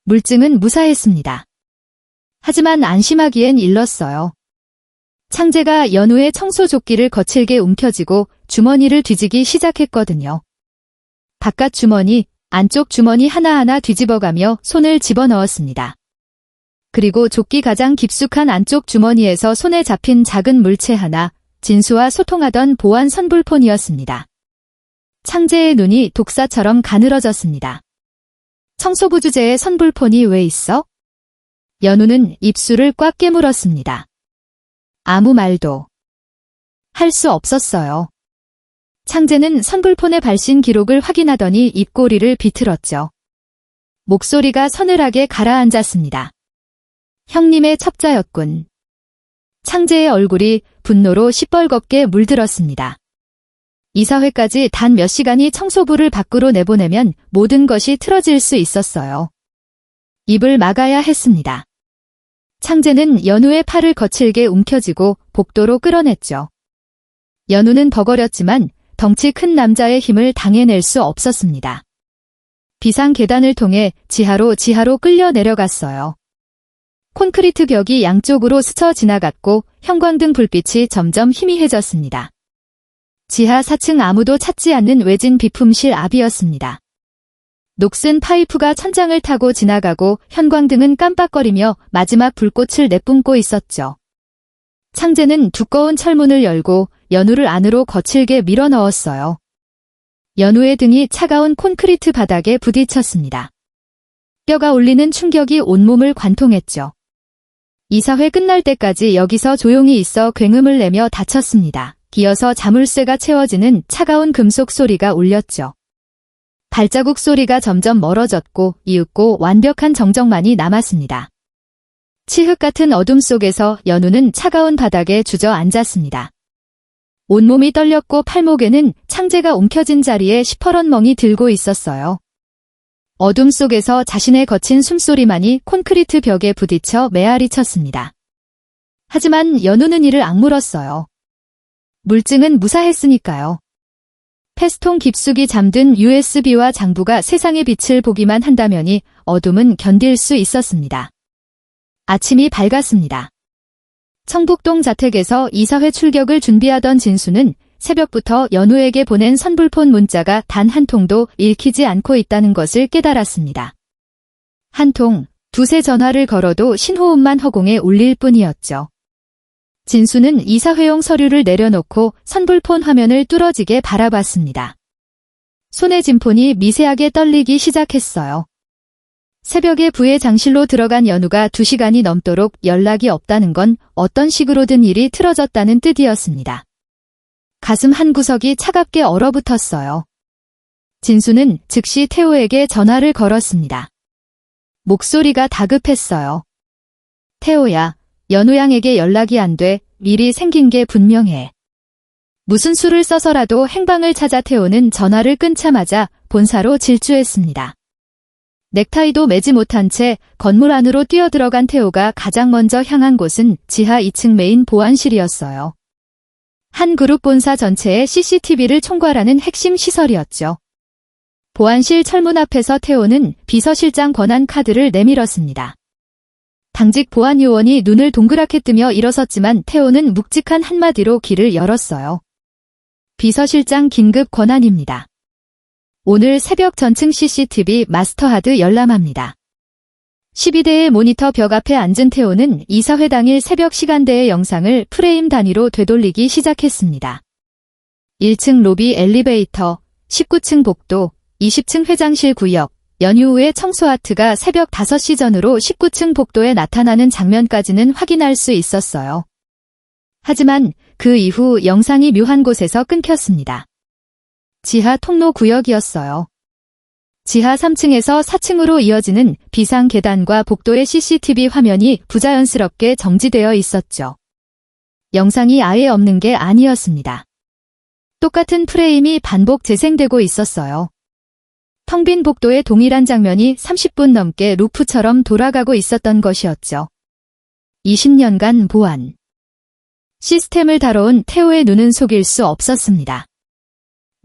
물증은 무사했습니다. 하지만 안심하기엔 일렀어요. 창재가 연우의 청소조끼를 거칠게 움켜쥐고 주머니를 뒤지기 시작했거든요. 바깥 주머니, 안쪽 주머니 하나하나 뒤집어가며 손을 집어넣었습니다. 그리고 조끼 가장 깊숙한 안쪽 주머니에서 손에 잡힌 작은 물체 하나, 진수와 소통하던 보안 선불폰이었습니다. 창재의 눈이 독사처럼 가늘어졌습니다. 청소부 주제에 선불폰이 왜 있어? 연우는 입술을 꽉 깨물었습니다. 아무 말도 할 수 없었어요. 창재는 선불폰의 발신 기록을 확인하더니 입꼬리를 비틀었죠. 목소리가 서늘하게 가라앉았습니다. 형님의 첩자였군. 창재의 얼굴이 분노로 시뻘겋게 물들었습니다. 이사회까지 단 몇 시간이 청소부를 밖으로 내보내면 모든 것이 틀어질 수 있었어요. 입을 막아야 했습니다. 창재는 연우의 팔을 거칠게 움켜쥐고 복도로 끌어냈죠. 연우는 버거렸지만 덩치 큰 남자의 힘을 당해낼 수 없었습니다. 비상 계단을 통해 지하로 끌려 내려갔어요. 콘크리트 벽이 양쪽으로 스쳐 지나갔고 형광등 불빛이 점점 희미해졌습니다. 지하 4층 아무도 찾지 않는 외진 비품실 앞이었습니다. 녹슨 파이프가 천장을 타고 지나가고 형광등은 깜빡거리며 마지막 불꽃을 내뿜고 있었죠. 창재는 두꺼운 철문을 열고 연우를 안으로 거칠게 밀어넣었어요. 연우의 등이 차가운 콘크리트 바닥에 부딪혔습니다. 뼈가 울리는 충격이 온몸을 관통했죠. 이사회 끝날 때까지 여기서 조용히 있어 굉음을 내며 다쳤습니다. 기어서 자물쇠가 채워지는 차가운 금속 소리가 울렸죠. 발자국 소리가 점점 멀어졌고 이윽고 완벽한 정적만이 남았습니다. 칠흑 같은 어둠 속에서 연우는 차가운 바닥에 주저앉았습니다. 온몸이 떨렸고 팔목에는 창재가 움켜진 자리에 시퍼런 멍이 들고 있었어요. 어둠 속에서 자신의 거친 숨소리만이 콘크리트 벽에 부딪혀 메아리 쳤습니다. 하지만 연우는 이를 악물었어요. 물증은 무사했으니까요. 패스통 깊숙이 잠든 USB와 장부가 세상의 빛을 보기만 한다면이 어둠은 견딜 수 있었습니다. 아침이 밝았습니다. 청북동 자택에서 이사회 출격을 준비하던 진수는 새벽부터 연우에게 보낸 선불폰 문자가 단 한 통도 읽히지 않고 있다는 것을 깨달았습니다. 한 통, 두세 전화를 걸어도 신호음만 허공에 울릴 뿐이었죠. 진수는 이사회용 서류를 내려놓고 선불폰 화면을 뚫어지게 바라봤습니다. 손의 진폰이 미세하게 떨리기 시작했어요. 새벽에 부의 장실로 들어간 연우가 2시간이 넘도록 연락이 없다는 건 어떤 식으로든 일이 틀어졌다는 뜻이었습니다. 가슴 한 구석이 차갑게 얼어붙었어요. 진수는 즉시 태호에게 전화를 걸었습니다. 목소리가 다급했어요. 태호야, 연우 양에게 연락이 안 돼. 일이 생긴 게 분명해. 무슨 수를 써서라도 행방을 찾아 태호는 전화를 끊자마자 본사로 질주했습니다. 넥타이도 매지 못한 채 건물 안으로 뛰어들어간 태호가 가장 먼저 향한 곳은 지하 2층 메인 보안실이었어요. 한 그룹 본사 전체의 CCTV를 총괄하는 핵심 시설이었죠. 보안실 철문 앞에서 태호는 비서실장 권한 카드를 내밀었습니다. 당직 보안요원이 눈을 동그랗게 뜨며 일어섰지만 태호는 묵직한 한마디로 길을 열었어요. 비서실장 긴급 권한입니다. 오늘 새벽 전층 CCTV 마스터하드 열람합니다. 12대의 모니터 벽 앞에 앉은 태호는 이사회 당일 새벽 시간대의 영상을 프레임 단위로 되돌리기 시작했습니다. 1층 로비 엘리베이터, 19층 복도, 20층 회장실 구역, 연휴 후에 청소 아트가 새벽 5시 전후로 19층 복도에 나타나는 장면까지는 확인할 수 있었어요. 하지만 그 이후 영상이 묘한 곳에서 끊겼습니다. 지하 통로 구역이었어요. 지하 3층에서 4층으로 이어지는 비상 계단과 복도의 CCTV 화면이 부자연스럽게 정지되어 있었죠. 영상이 아예 없는 게 아니었습니다. 똑같은 프레임이 반복 재생되고 있었어요. 텅 빈 복도의 동일한 장면이 30분 넘게 루프처럼 돌아가고 있었던 것이었죠. 20년간 보안 시스템을 다뤄온 태호의 눈은 속일 수 없었습니다.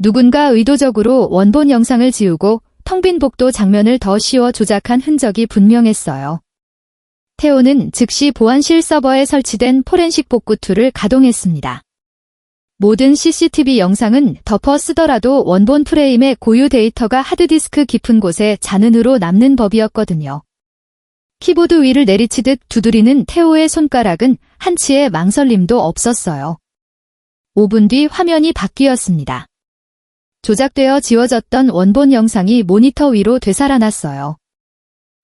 누군가 의도적으로 원본 영상을 지우고 텅 빈 복도 장면을 더 씌워 조작한 흔적이 분명했어요. 태호는 즉시 보안실 서버에 설치된 포렌식 복구 툴을 가동했습니다. 모든 CCTV 영상은 덮어 쓰더라도 원본 프레임의 고유 데이터가 하드디스크 깊은 곳에 잔흔으로 남는 법이었거든요. 키보드 위를 내리치듯 두드리는 태호의 손가락은 한치의 망설임도 없었어요. 5분 뒤 화면이 바뀌었습니다. 조작되어 지워졌던 원본 영상이 모니터 위로 되살아났어요.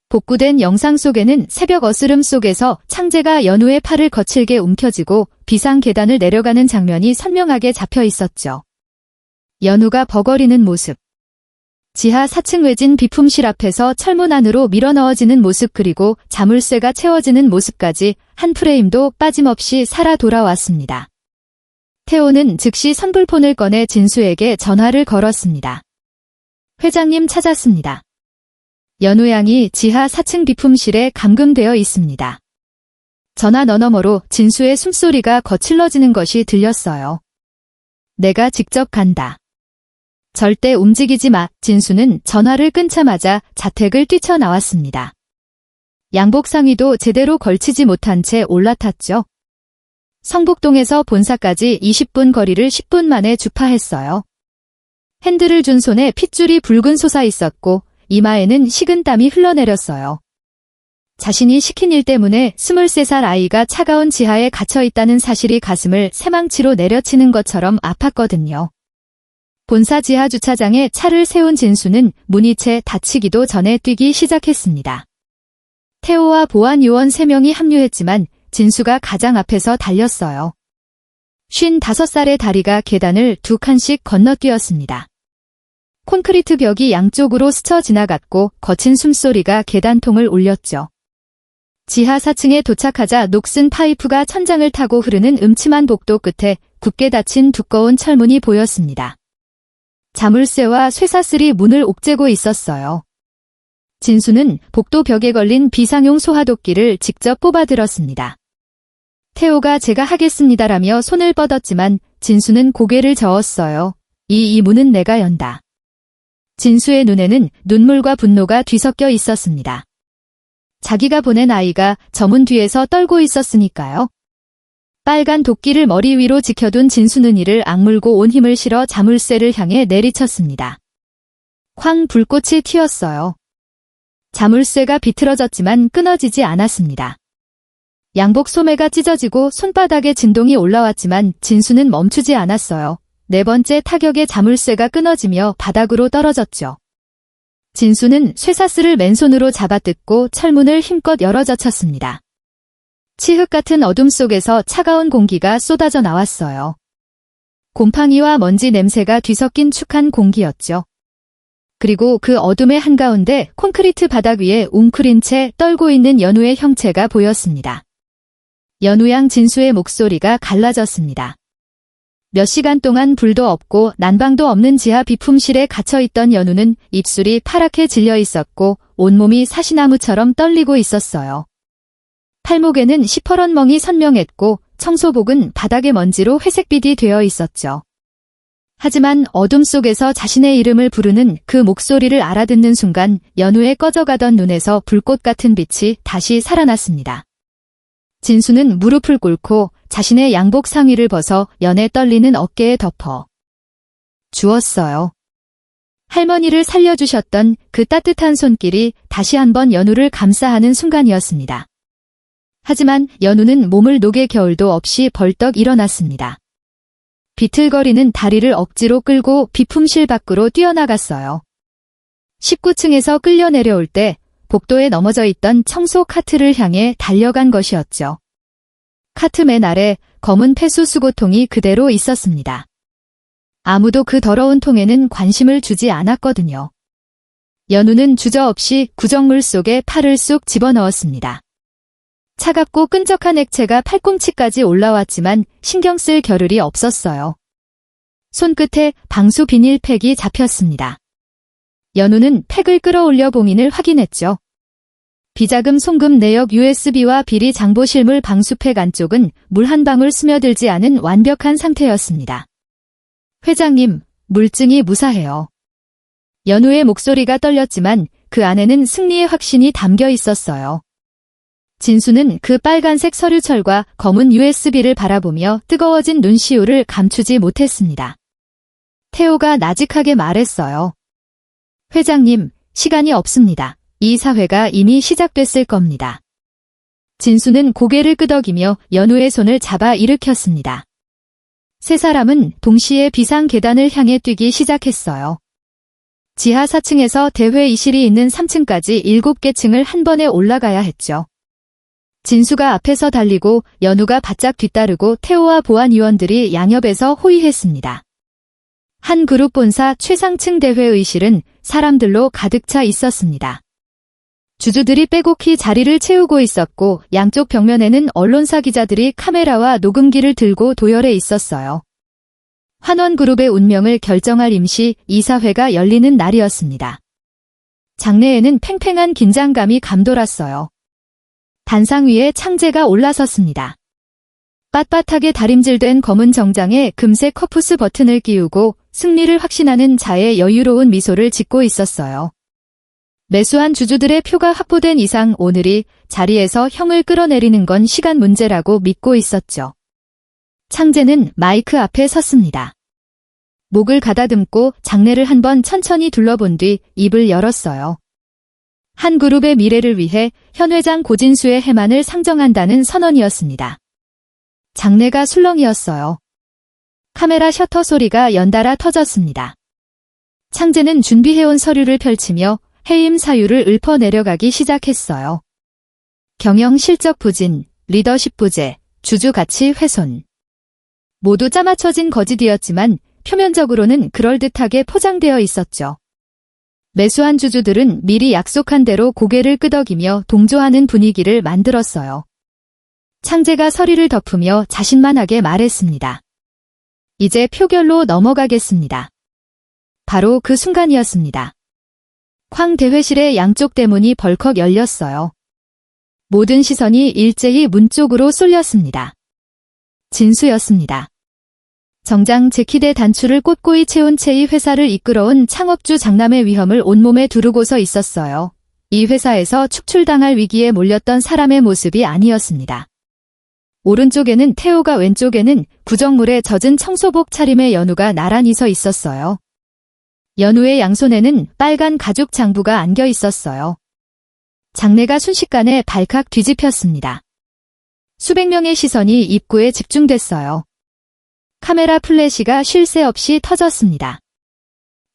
복구된 영상 속에는 새벽 어스름 속에서 창재가 연우의 팔을 거칠게 움켜쥐고 비상 계단을 내려가는 장면이 선명하게 잡혀 있었죠. 연우가 버거리는 모습. 지하 4층 외진 비품실 앞에서 철문 안으로 밀어넣어지는 모습 그리고 자물쇠가 채워지는 모습까지 한 프레임도 빠짐없이 살아 돌아왔습니다. 태호는 즉시 선불폰을 꺼내 진수에게 전화를 걸었습니다. 회장님 찾았습니다. 연우 양이 지하 4층 비품실에 감금되어 있습니다. 전화 너머로 진수의 숨소리가 거칠러지는 것이 들렸어요. 내가 직접 간다. 절대 움직이지 마. 진수는 전화를 끊자마자 자택을 뛰쳐나왔습니다. 양복 상의도 제대로 걸치지 못한 채 올라탔죠. 성북동에서 본사까지 20분 거리를 10분 만에 주파했어요. 핸들을 준 손에 핏줄이 붉은 솟아 있었고 이마에는 식은땀이 흘러내렸어요. 자신이 시킨 일 때문에 23살 아이가 차가운 지하에 갇혀 있다는 사실이 가슴을 새망치로 내려치는 것처럼 아팠거든요. 본사 지하 주차장에 차를 세운 진수는 문이 채 닫히기도 전에 뛰기 시작했습니다. 태호와 보안 요원 3명이 합류했지만 진수가 가장 앞에서 달렸어요. 55살의 다리가 계단을 2칸씩 건너뛰었습니다. 콘크리트 벽이 양쪽으로 스쳐 지나갔고 거친 숨소리가 계단통을 울렸죠. 지하 4층에 도착하자 녹슨 파이프가 천장을 타고 흐르는 음침한 복도 끝에 굳게 닫힌 두꺼운 철문이 보였습니다. 자물쇠와 쇠사슬이 문을 옥죄고 있었어요. 진수는 복도 벽에 걸린 비상용 소화도끼를 직접 뽑아들었습니다. 태호가 제가 하겠습니다라며 손을 뻗었지만 진수는 고개를 저었어요. 이 문은 내가 연다. 진수의 눈에는 눈물과 분노가 뒤섞여 있었습니다. 자기가 보낸 아이가 저 문 뒤에서 떨고 있었으니까요. 빨간 도끼를 머리 위로 지켜둔 진수는 이를 악물고 온 힘을 실어 자물쇠를 향해 내리쳤습니다. 쾅 불꽃이 튀었어요. 자물쇠가 비틀어졌지만 끊어지지 않았습니다. 양복 소매가 찢어지고 손바닥에 진동이 올라왔지만 진수는 멈추지 않았어요. 4번째 타격에 자물쇠가 끊어지며 바닥으로 떨어졌죠. 진수는 쇠사슬을 맨손으로 잡아뜯고 철문을 힘껏 열어젖혔습니다. 치흑 같은 어둠 속에서 차가운 공기가 쏟아져 나왔어요. 곰팡이와 먼지 냄새가 뒤섞인 축한 공기였죠. 그리고 그 어둠의 한가운데 콘크리트 바닥 위에 웅크린 채 떨고 있는 연우의 형체가 보였습니다. 연우양 진수의 목소리가 갈라졌습니다. 몇 시간 동안 불도 없고 난방도 없는 지하 비품실에 갇혀있던 연우는 입술이 파랗게 질려 있었고 온몸이 사시나무처럼 떨리고 있었어요. 팔목에는 시퍼런 멍이 선명했고 청소복은 바닥의 먼지로 회색빛이 되어 있었죠. 하지만 어둠 속에서 자신의 이름을 부르는 그 목소리를 알아듣는 순간 연우의 꺼져가던 눈에서 불꽃 같은 빛이 다시 살아났습니다. 진수는 무릎을 꿇고 자신의 양복 상의를 벗어 연에 떨리는 어깨에 덮어 주었어요. 할머니를 살려주셨던 그 따뜻한 손길이 다시 한번 연우를 감싸하는 순간이었습니다. 하지만 연우는 몸을 녹일 겨울도 없이 벌떡 일어났습니다. 비틀거리는 다리를 억지로 끌고 비품실 밖으로 뛰어나갔어요. 19층에서 끌려 내려올 때 복도에 넘어져 있던 청소 카트를 향해 달려간 것이었죠. 카트 맨 아래 검은 폐수 수거통이 그대로 있었습니다. 아무도 그 더러운 통에는 관심을 주지 않았거든요. 연우는 주저없이 구정물 속에 팔을 쑥 집어넣었습니다. 차갑고 끈적한 액체가 팔꿈치까지 올라왔지만 신경 쓸 겨를이 없었어요. 손끝에 방수 비닐팩이 잡혔습니다. 연우는 팩을 끌어올려 봉인을 확인했죠. 비자금 송금 내역 USB와 비리 장보 실물 방수팩 안쪽은 물 한 방울 스며들지 않은 완벽한 상태였습니다. 회장님, 물증이 무사해요. 연우의 목소리가 떨렸지만 그 안에는 승리의 확신이 담겨 있었어요. 진수는 그 빨간색 서류철과 검은 USB를 바라보며 뜨거워진 눈시울을 감추지 못했습니다. 태호가 나직하게 말했어요. 회장님, 시간이 없습니다. 이 사회가 이미 시작됐을 겁니다. 진수는 고개를 끄덕이며 연우의 손을 잡아 일으켰습니다. 세 사람은 동시에 비상 계단을 향해 뛰기 시작했어요. 지하 4층에서 대회의실이 있는 3층까지 7개 층을 한 번에 올라가야 했죠. 진수가 앞에서 달리고 연우가 바짝 뒤따르고 태호와 보안위원들이 양옆에서 호위했습니다. 한 그룹 본사 최상층 대회의실은 사람들로 가득 차 있었습니다. 주주들이 빼곡히 자리를 채우고 있었고 양쪽 벽면에는 언론사 기자들이 카메라와 녹음기를 들고 도열해 있었어요. 환원그룹의 운명을 결정할 임시 이사회가 열리는 날이었습니다. 장내에는 팽팽한 긴장감이 감돌았어요. 단상 위에 창재가 올라섰습니다. 빳빳하게 다림질된 검은 정장에 금색 커프스 버튼을 끼우고 승리를 확신하는 자의 여유로운 미소를 짓고 있었어요. 매수한 주주들의 표가 확보된 이상 오늘이 자리에서 형을 끌어내리는 건 시간 문제라고 믿고 있었죠. 창재는 마이크 앞에 섰습니다. 목을 가다듬고 장내를 한번 천천히 둘러본 뒤 입을 열었어요. 한 그룹의 미래를 위해 현 회장 고진수의 해만을 상정한다는 선언이었습니다. 장내가 술렁이었어요. 카메라 셔터 소리가 연달아 터졌습니다. 창재는 준비해온 서류를 펼치며 해임 사유를 읊어 내려가기 시작했어요. 경영 실적 부진, 리더십 부재, 주주 가치 훼손. 모두 짜맞춰진 거짓이었지만 표면적으로는 그럴듯하게 포장되어 있었죠. 매수한 주주들은 미리 약속한 대로 고개를 끄덕이며 동조하는 분위기를 만들었어요. 창재가 서리를 덮으며 자신만하게 말했습니다. 이제 표결로 넘어가겠습니다. 바로 그 순간이었습니다. 쾅 대회실의 양쪽 대문이 벌컥 열렸어요. 모든 시선이 일제히 문 쪽으로 쏠렸습니다. 진수였습니다. 정장 재킷에 단추를 꼿꼿이 채운 채 이 회사를 이끌어온 창업주 장남의 위험을 온몸에 두르고서 있었어요. 이 회사에서 축출당할 위기에 몰렸던 사람의 모습이 아니었습니다. 오른쪽에는 태호가 왼쪽에는 구정물에 젖은 청소복 차림의 연우가 나란히 서 있었어요. 연우의 양손에는 빨간 가죽 장부가 안겨 있었어요. 장내가 순식간에 발칵 뒤집혔습니다. 수백 명의 시선이 입구에 집중됐어요. 카메라 플래시가 쉴 새 없이 터졌습니다.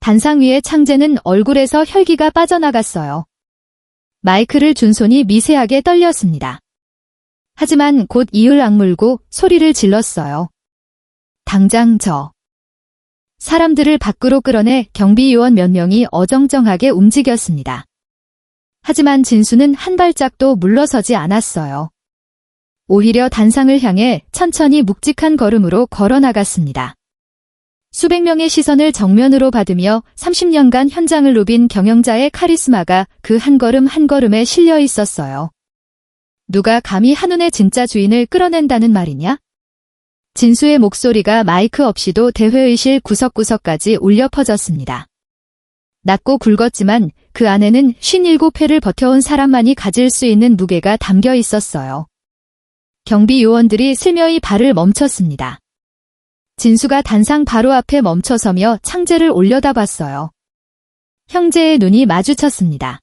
단상 위에 창재는 얼굴에서 혈기가 빠져나갔어요. 마이크를 준 손이 미세하게 떨렸습니다. 하지만 곧 이을 악물고 소리를 질렀어요. 당장 사람들을 밖으로 끌어내 경비요원 몇 명이 어정쩡하게 움직였습니다. 하지만 진수는 한 발짝도 물러서지 않았어요. 오히려 단상을 향해 천천히 묵직한 걸음으로 걸어나갔습니다. 수백 명의 시선을 정면으로 받으며 30년간 현장을 누빈 경영자의 카리스마가 그 한 걸음 한 걸음에 실려 있었어요. 누가 감히 한눈에 진짜 주인을 끌어낸다는 말이냐? 진수의 목소리가 마이크 없이도 대회의실 구석구석까지 울려 퍼졌습니다. 낮고 굵었지만 그 안에는 57회를 버텨온 사람만이 가질 수 있는 무게가 담겨 있었어요. 경비 요원들이 슬며이 발을 멈췄습니다. 진수가 단상 바로 앞에 멈춰서며 창재를 올려다봤어요. 형제의 눈이 마주쳤습니다.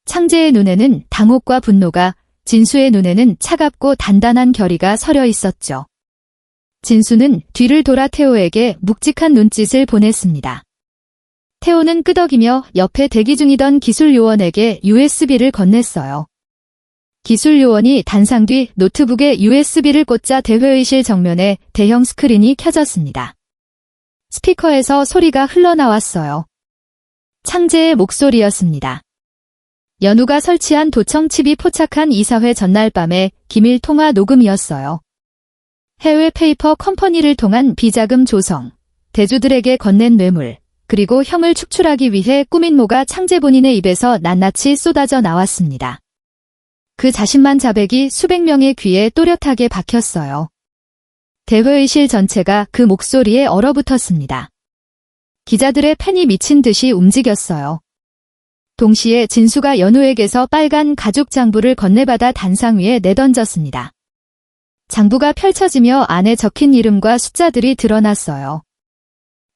창재의 눈에는 당혹과 분노가, 진수의 눈에는 차갑고 단단한 결의가 서려 있었죠. 진수는 뒤를 돌아 태호에게 묵직한 눈짓을 보냈습니다. 태호는 끄덕이며 옆에 대기 중이던 기술 요원에게 USB를 건넸어요. 기술 요원이 단상 뒤 노트북에 USB를 꽂자 대회의실 정면에 대형 스크린이 켜졌습니다. 스피커에서 소리가 흘러나왔어요. 창재의 목소리였습니다. 연우가 설치한 도청 칩이 포착한 이사회 전날 밤의 기밀 통화 녹음이었어요. 해외 페이퍼 컴퍼니를 통한 비자금 조성, 대주들에게 건넨 뇌물, 그리고 형을 축출하기 위해 꾸민 모가 창재 본인의 입에서 낱낱이 쏟아져 나왔습니다. 그 자신만 자백이 수백 명의 귀에 또렷하게 박혔어요. 대회의실 전체가 그 목소리에 얼어붙었습니다. 기자들의 팬이 미친 듯이 움직였어요. 동시에 진수가 연우에게서 빨간 가죽 장부를 건네받아 단상 위에 내던졌습니다. 장부가 펼쳐지며 안에 적힌 이름과 숫자들이 드러났어요.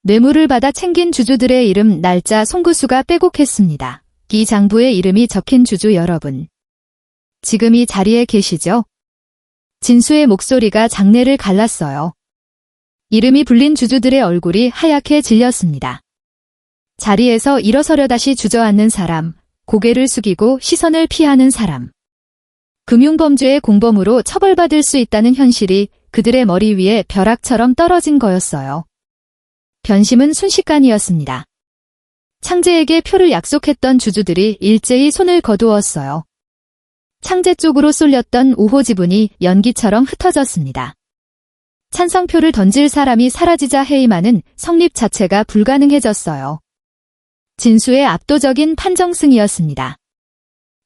뇌물을 받아 챙긴 주주들의 이름, 날짜, 송구수가 빼곡했습니다. 이 장부에 이름이 적힌 주주 여러분. 지금 이 자리에 계시죠? 진수의 목소리가 장내를 갈랐어요. 이름이 불린 주주들의 얼굴이 하얗게 질렸습니다. 자리에서 일어서려 다시 주저앉는 사람, 고개를 숙이고 시선을 피하는 사람. 금융범죄의 공범으로 처벌받을 수 있다는 현실이 그들의 머리 위에 벼락처럼 떨어진 거였어요. 변심은 순식간이었습니다. 창재에게 표를 약속했던 주주들이 일제히 손을 거두었어요. 창재 쪽으로 쏠렸던 5호 지분이 연기처럼 흩어졌습니다. 찬성표를 던질 사람이 사라지자 해임안은 성립 자체가 불가능해졌어요. 진수의 압도적인 판정승이었습니다.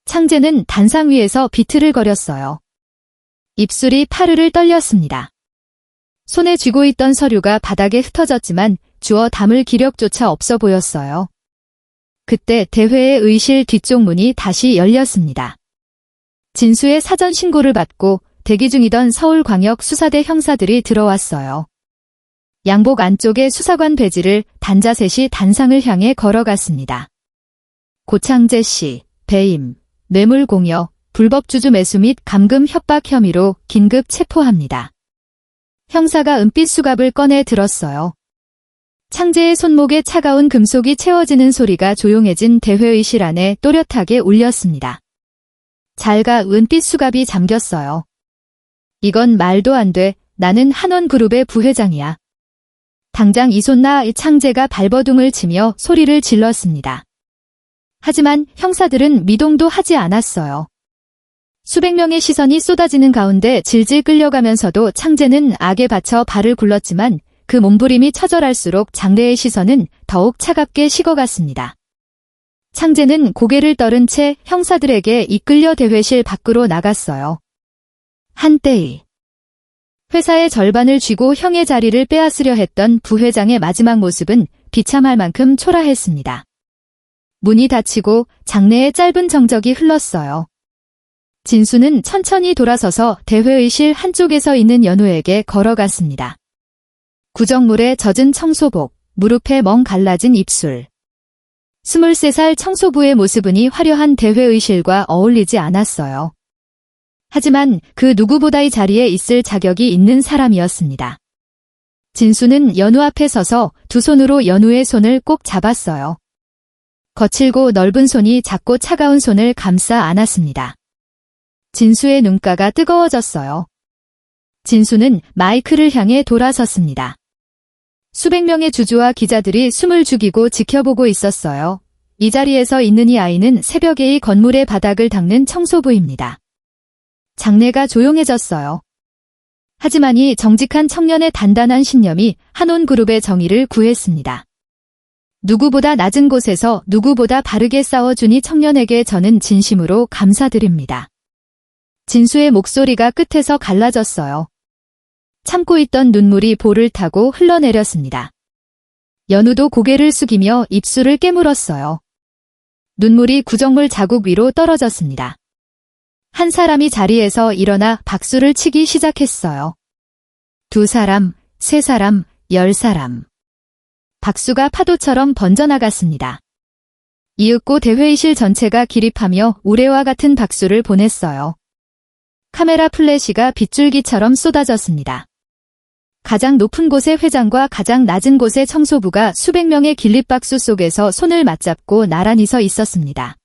창재는 단상 위에서 비틀을 거렸어요. 입술이 파르르 떨렸습니다. 손에 쥐고 있던 서류가 바닥에 흩어졌지만 주워 담을 기력조차 없어 보였어요. 그때 대회의 의실 뒤쪽 문이 다시 열렸습니다. 진수의 사전 신고를 받고 대기 중이던 서울광역수사대 형사들이 들어왔어요. 양복 안쪽에 수사관 배지를 단자 셋이 단상을 향해 걸어갔습니다. 고창재 씨, 배임, 뇌물공여, 불법주주 매수 및 감금 협박 혐의로 긴급 체포합니다. 형사가 은빛 수갑을 꺼내 들었어요. 창재의 손목에 차가운 금속이 채워지는 소리가 조용해진 대회의실 안에 또렷하게 울렸습니다. 잘 가, 은빛 수갑이 잠겼어요. 이건 말도 안 돼. 나는 한원그룹의 부회장이야. 당장 이손 나. 창재가 발버둥을 치며 소리를 질렀습니다. 하지만 형사들은 미동도 하지 않았어요. 수백 명의 시선이 쏟아지는 가운데 질질 끌려가면서도 창재는 악에 받쳐 발을 굴렀지만 그 몸부림이 처절할수록 장래의 시선은 더욱 차갑게 식어갔습니다. 창재는 고개를 떨은 채 형사들에게 이끌려 대회실 밖으로 나갔어요. 한때의 회사의 절반을 쥐고 형의 자리를 빼앗으려 했던 부회장의 마지막 모습은 비참할 만큼 초라했습니다. 문이 닫히고 장내에 짧은 정적이 흘렀어요. 진수는 천천히 돌아서서 대회의실 한쪽에서 있는 연우에게 걸어갔습니다. 구정물에 젖은 청소복, 무릎에 멍 갈라진 입술. 23살 청소부의 모습은이 화려한 대회의실과 어울리지 않았어요. 하지만 그 누구보다 이 자리에 있을 자격이 있는 사람이었습니다. 진수는 연우 앞에 서서 두 손으로 연우의 손을 꼭 잡았어요. 거칠고 넓은 손이 작고 차가운 손을 감싸 안았습니다. 진수의 눈가가 뜨거워졌어요. 진수는 마이크를 향해 돌아섰습니다. 수백 명의 주주와 기자들이 숨을 죽이고 지켜보고 있었어요. 이 자리에서 있는 이 아이는 새벽에 이 건물의 바닥을 닦는 청소부입니다. 장내가 조용해졌어요. 하지만 이 정직한 청년의 단단한 신념이 한온그룹의 정의를 구했습니다. 누구보다 낮은 곳에서 누구보다 바르게 싸워준 이 청년에게 저는 진심으로 감사드립니다. 진수의 목소리가 끝에서 갈라졌어요. 참고 있던 눈물이 볼을 타고 흘러내렸습니다. 연우도 고개를 숙이며 입술을 깨물었어요. 눈물이 구정물 자국 위로 떨어졌습니다. 한 사람이 자리에서 일어나 박수를 치기 시작했어요. 2사람, 3사람, 10사람. 박수가 파도처럼 번져나갔습니다. 이윽고 대회의실 전체가 기립하며 우레와 같은 박수를 보냈어요. 카메라 플래시가 빗줄기처럼 쏟아졌습니다. 가장 높은 곳의 회장과 가장 낮은 곳의 청소부가 수백 명의 길립박수 속에서 손을 맞잡고 나란히 서 있었습니다.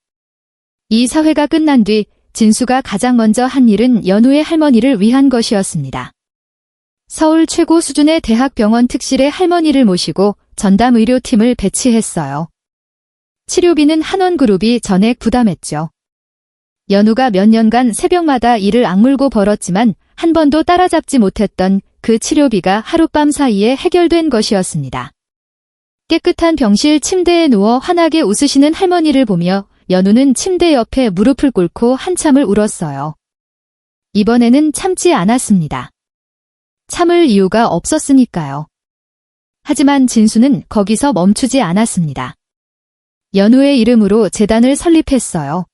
이 사회가 끝난 뒤 진수가 가장 먼저 한 일은 연우의 할머니를 위한 것이었습니다. 서울 최고 수준의 대학병원 특실에 할머니를 모시고 전담 의료팀을 배치했어요. 치료비는 한원그룹이 전액 부담했죠. 연우가 몇 년간 새벽마다 이를 악물고 벌었지만 한 번도 따라잡지 못했던 그 치료비가 하룻밤 사이에 해결된 것이었습니다. 깨끗한 병실 침대에 누워 환하게 웃으시는 할머니를 보며 연우는 침대 옆에 무릎을 꿇고 한참을 울었어요. 이번에는 참지 않았습니다. 참을 이유가 없었으니까요. 하지만 진수는 거기서 멈추지 않았습니다. 연우의 이름으로 재단을 설립했어요.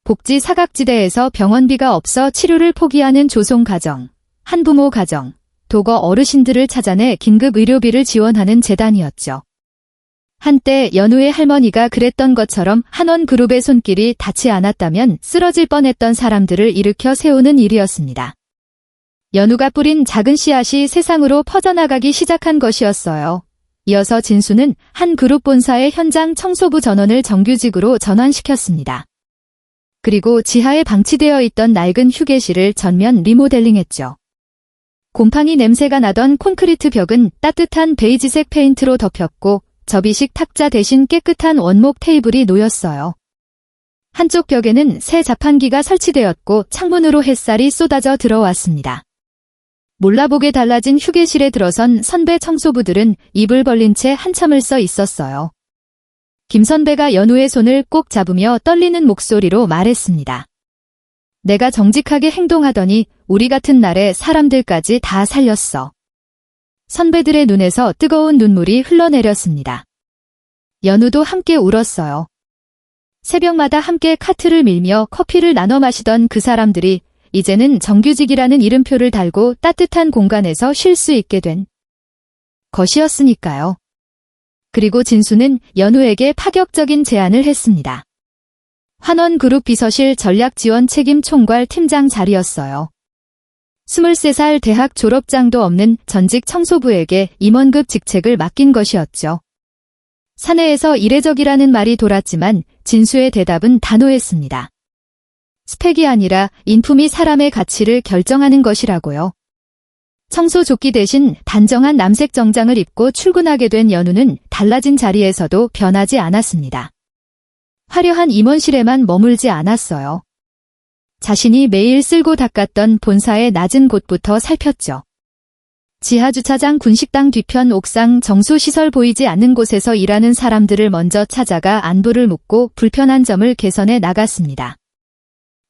복지 사각지대에서 병원비가 없어 치료를 포기하는 조송 가정, 한부모 가정, 도거 어르신들을 찾아내 긴급 의료비를 지원하는 재단이었죠. 한때 연우의 할머니가 그랬던 것처럼 한원그룹의 손길이 닿지 않았다면 쓰러질 뻔했던 사람들을 일으켜 세우는 일이었습니다. 연우가 뿌린 작은 씨앗이 세상으로 퍼져나가기 시작한 것이었어요. 이어서 진수는 한 그룹 본사의 현장 청소부 전원을 정규직으로 전환시켰습니다. 그리고 지하에 방치되어 있던 낡은 휴게실을 전면 리모델링했죠. 곰팡이 냄새가 나던 콘크리트 벽은 따뜻한 베이지색 페인트로 덮였고 접이식 탁자 대신 깨끗한 원목 테이블이 놓였어요. 한쪽 벽에는 새 자판기가 설치되었고 창문으로 햇살이 쏟아져 들어왔습니다. 몰라보게 달라진 휴게실에 들어선 선배 청소부들은 입을 벌린 채 한참을 서 있었어요. 김 선배가 연우의 손을 꼭 잡으며 떨리는 목소리로 말했습니다. 내가 정직하게 행동하더니 우리 같은 날에 사람들까지 다 살렸어. 선배들의 눈에서 뜨거운 눈물이 흘러내렸습니다. 연우도 함께 울었어요. 새벽마다 함께 카트를 밀며 커피를 나눠 마시던 그 사람들이 이제는 정규직이라는 이름표를 달고 따뜻한 공간에서 쉴 수 있게 된 것이었으니까요. 그리고 진수는 연우에게 파격적인 제안을 했습니다. 환원그룹 비서실 전략지원 책임 총괄 팀장 자리였어요. 23살 대학 졸업장도 없는 전직 청소부에게 임원급 직책을 맡긴 것이었죠. 사내에서 이례적이라는 말이 돌았지만 진수의 대답은 단호했습니다. 스펙이 아니라 인품이 사람의 가치를 결정하는 것이라고요. 청소조끼 대신 단정한 남색 정장을 입고 출근하게 된 연우는 달라진 자리에서도 변하지 않았습니다. 화려한 임원실에만 머물지 않았어요. 자신이 매일 쓸고 닦았던 본사의 낮은 곳부터 살폈죠. 지하주차장 군식당 뒤편 옥상 정수시설 보이지 않는 곳에서 일하는 사람들을 먼저 찾아가 안부를 묻고 불편한 점을 개선해 나갔습니다.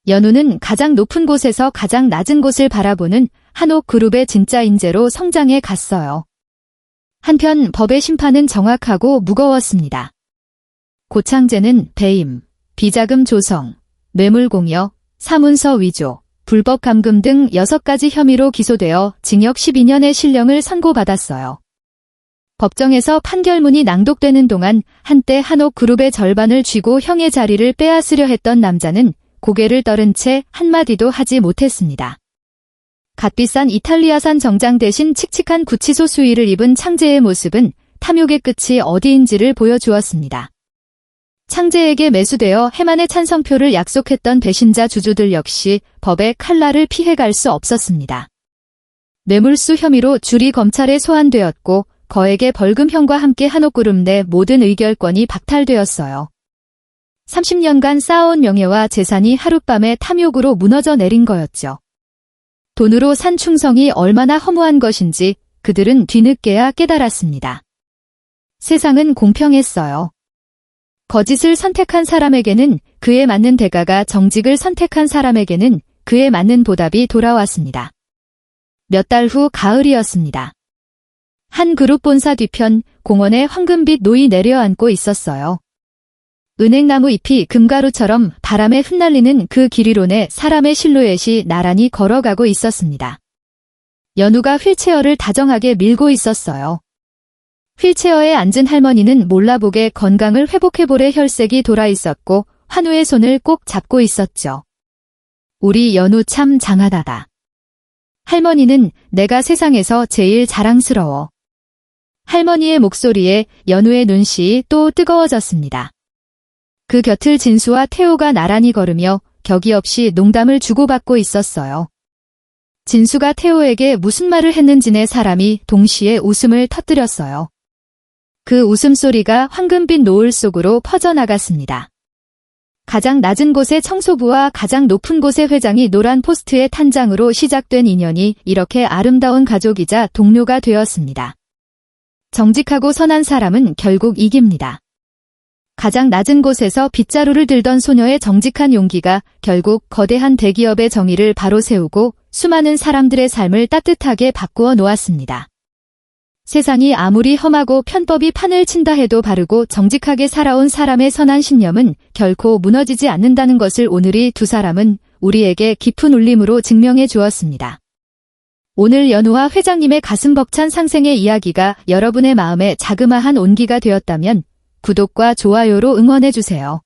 연우는 가장 높은 곳에서 가장 낮은 곳을 바라보는 한옥그룹의 진짜 인재로 성장해 갔어요. 한편 법의 심판은 정확하고 무거웠습니다. 고창재는 배임, 비자금 조성, 뇌물공여, 사문서 위조, 불법 감금 등 6가지 혐의로 기소되어 징역 12년의 실형을 선고받았어요. 법정에서 판결문이 낭독되는 동안 한때 한옥그룹의 절반을 쥐고 형의 자리를 빼앗으려 했던 남자는 고개를 떨은 채 한마디도 하지 못했습니다. 값비싼 이탈리아산 정장 대신 칙칙한 구치소 수의를 입은 창재의 모습은 탐욕의 끝이 어디인지를 보여주었습니다. 창재에게 매수되어 해만의 찬성표를 약속했던 배신자 주주들 역시 법의 칼날을 피해갈 수 없었습니다. 뇌물수 혐의로 줄이 검찰에 소환되었고 거액의 벌금형과 함께 한옥그룹 내 모든 의결권이 박탈되었어요. 30년간 쌓아온 명예와 재산이 하룻밤에 탐욕으로 무너져 내린 거였죠. 돈으로 산 충성이 얼마나 허무한 것인지 그들은 뒤늦게야 깨달았습니다. 세상은 공평했어요. 거짓을 선택한 사람에게는 그에 맞는 대가가, 정직을 선택한 사람에게는 그에 맞는 보답이 돌아왔습니다. 몇 달 후 가을이었습니다. 한 그룹 본사 뒤편 공원에 황금빛 노이 내려앉고 있었어요. 은행나무 잎이 금가루처럼 바람에 흩날리는 그 길이론에 사람의 실루엣이 나란히 걸어가고 있었습니다. 연우가 휠체어를 다정하게 밀고 있었어요. 휠체어에 앉은 할머니는 몰라보게 건강을 회복해보래 혈색이 돌아 있었고 환우의 손을 꼭 잡고 있었죠. 우리 연우 참 장하다다. 할머니는 내가 세상에서 제일 자랑스러워. 할머니의 목소리에 연우의 눈시이 또 뜨거워졌습니다. 그 곁을 진수와 태호가 나란히 걸으며 격이 없이 농담을 주고받고 있었어요. 진수가 태호에게 무슨 말을 했는지네 사람이 동시에 웃음을 터뜨렸어요. 그 웃음소리가 황금빛 노을 속으로 퍼져나갔습니다. 가장 낮은 곳의 청소부와 가장 높은 곳의 회장이 노란 포스트의 탄장으로 시작된 인연이 이렇게 아름다운 가족이자 동료가 되었습니다. 정직하고 선한 사람은 결국 이깁니다. 가장 낮은 곳에서 빗자루를 들던 소녀의 정직한 용기가 결국 거대한 대기업의 정의를 바로 세우고 수많은 사람들의 삶을 따뜻하게 바꾸어 놓았습니다. 세상이 아무리 험하고 편법이 판을 친다 해도 바르고 정직하게 살아온 사람의 선한 신념은 결코 무너지지 않는다는 것을 오늘 이 두 사람은 우리에게 깊은 울림으로 증명해 주었습니다. 오늘 연우와 회장님의 가슴 벅찬 상생의 이야기가 여러분의 마음에 자그마한 온기가 되었다면 구독과 좋아요로 응원해 주세요.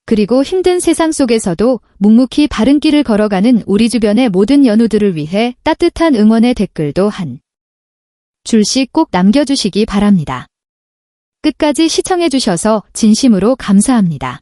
그리고 힘든 세상 속에서도 묵묵히 바른 길을 걸어가는 우리 주변의 모든 연우들을 위해 따뜻한 응원의 댓글도 한 줄씩 꼭 남겨주시기 바랍니다. 끝까지 시청해 주셔서 진심으로 감사합니다.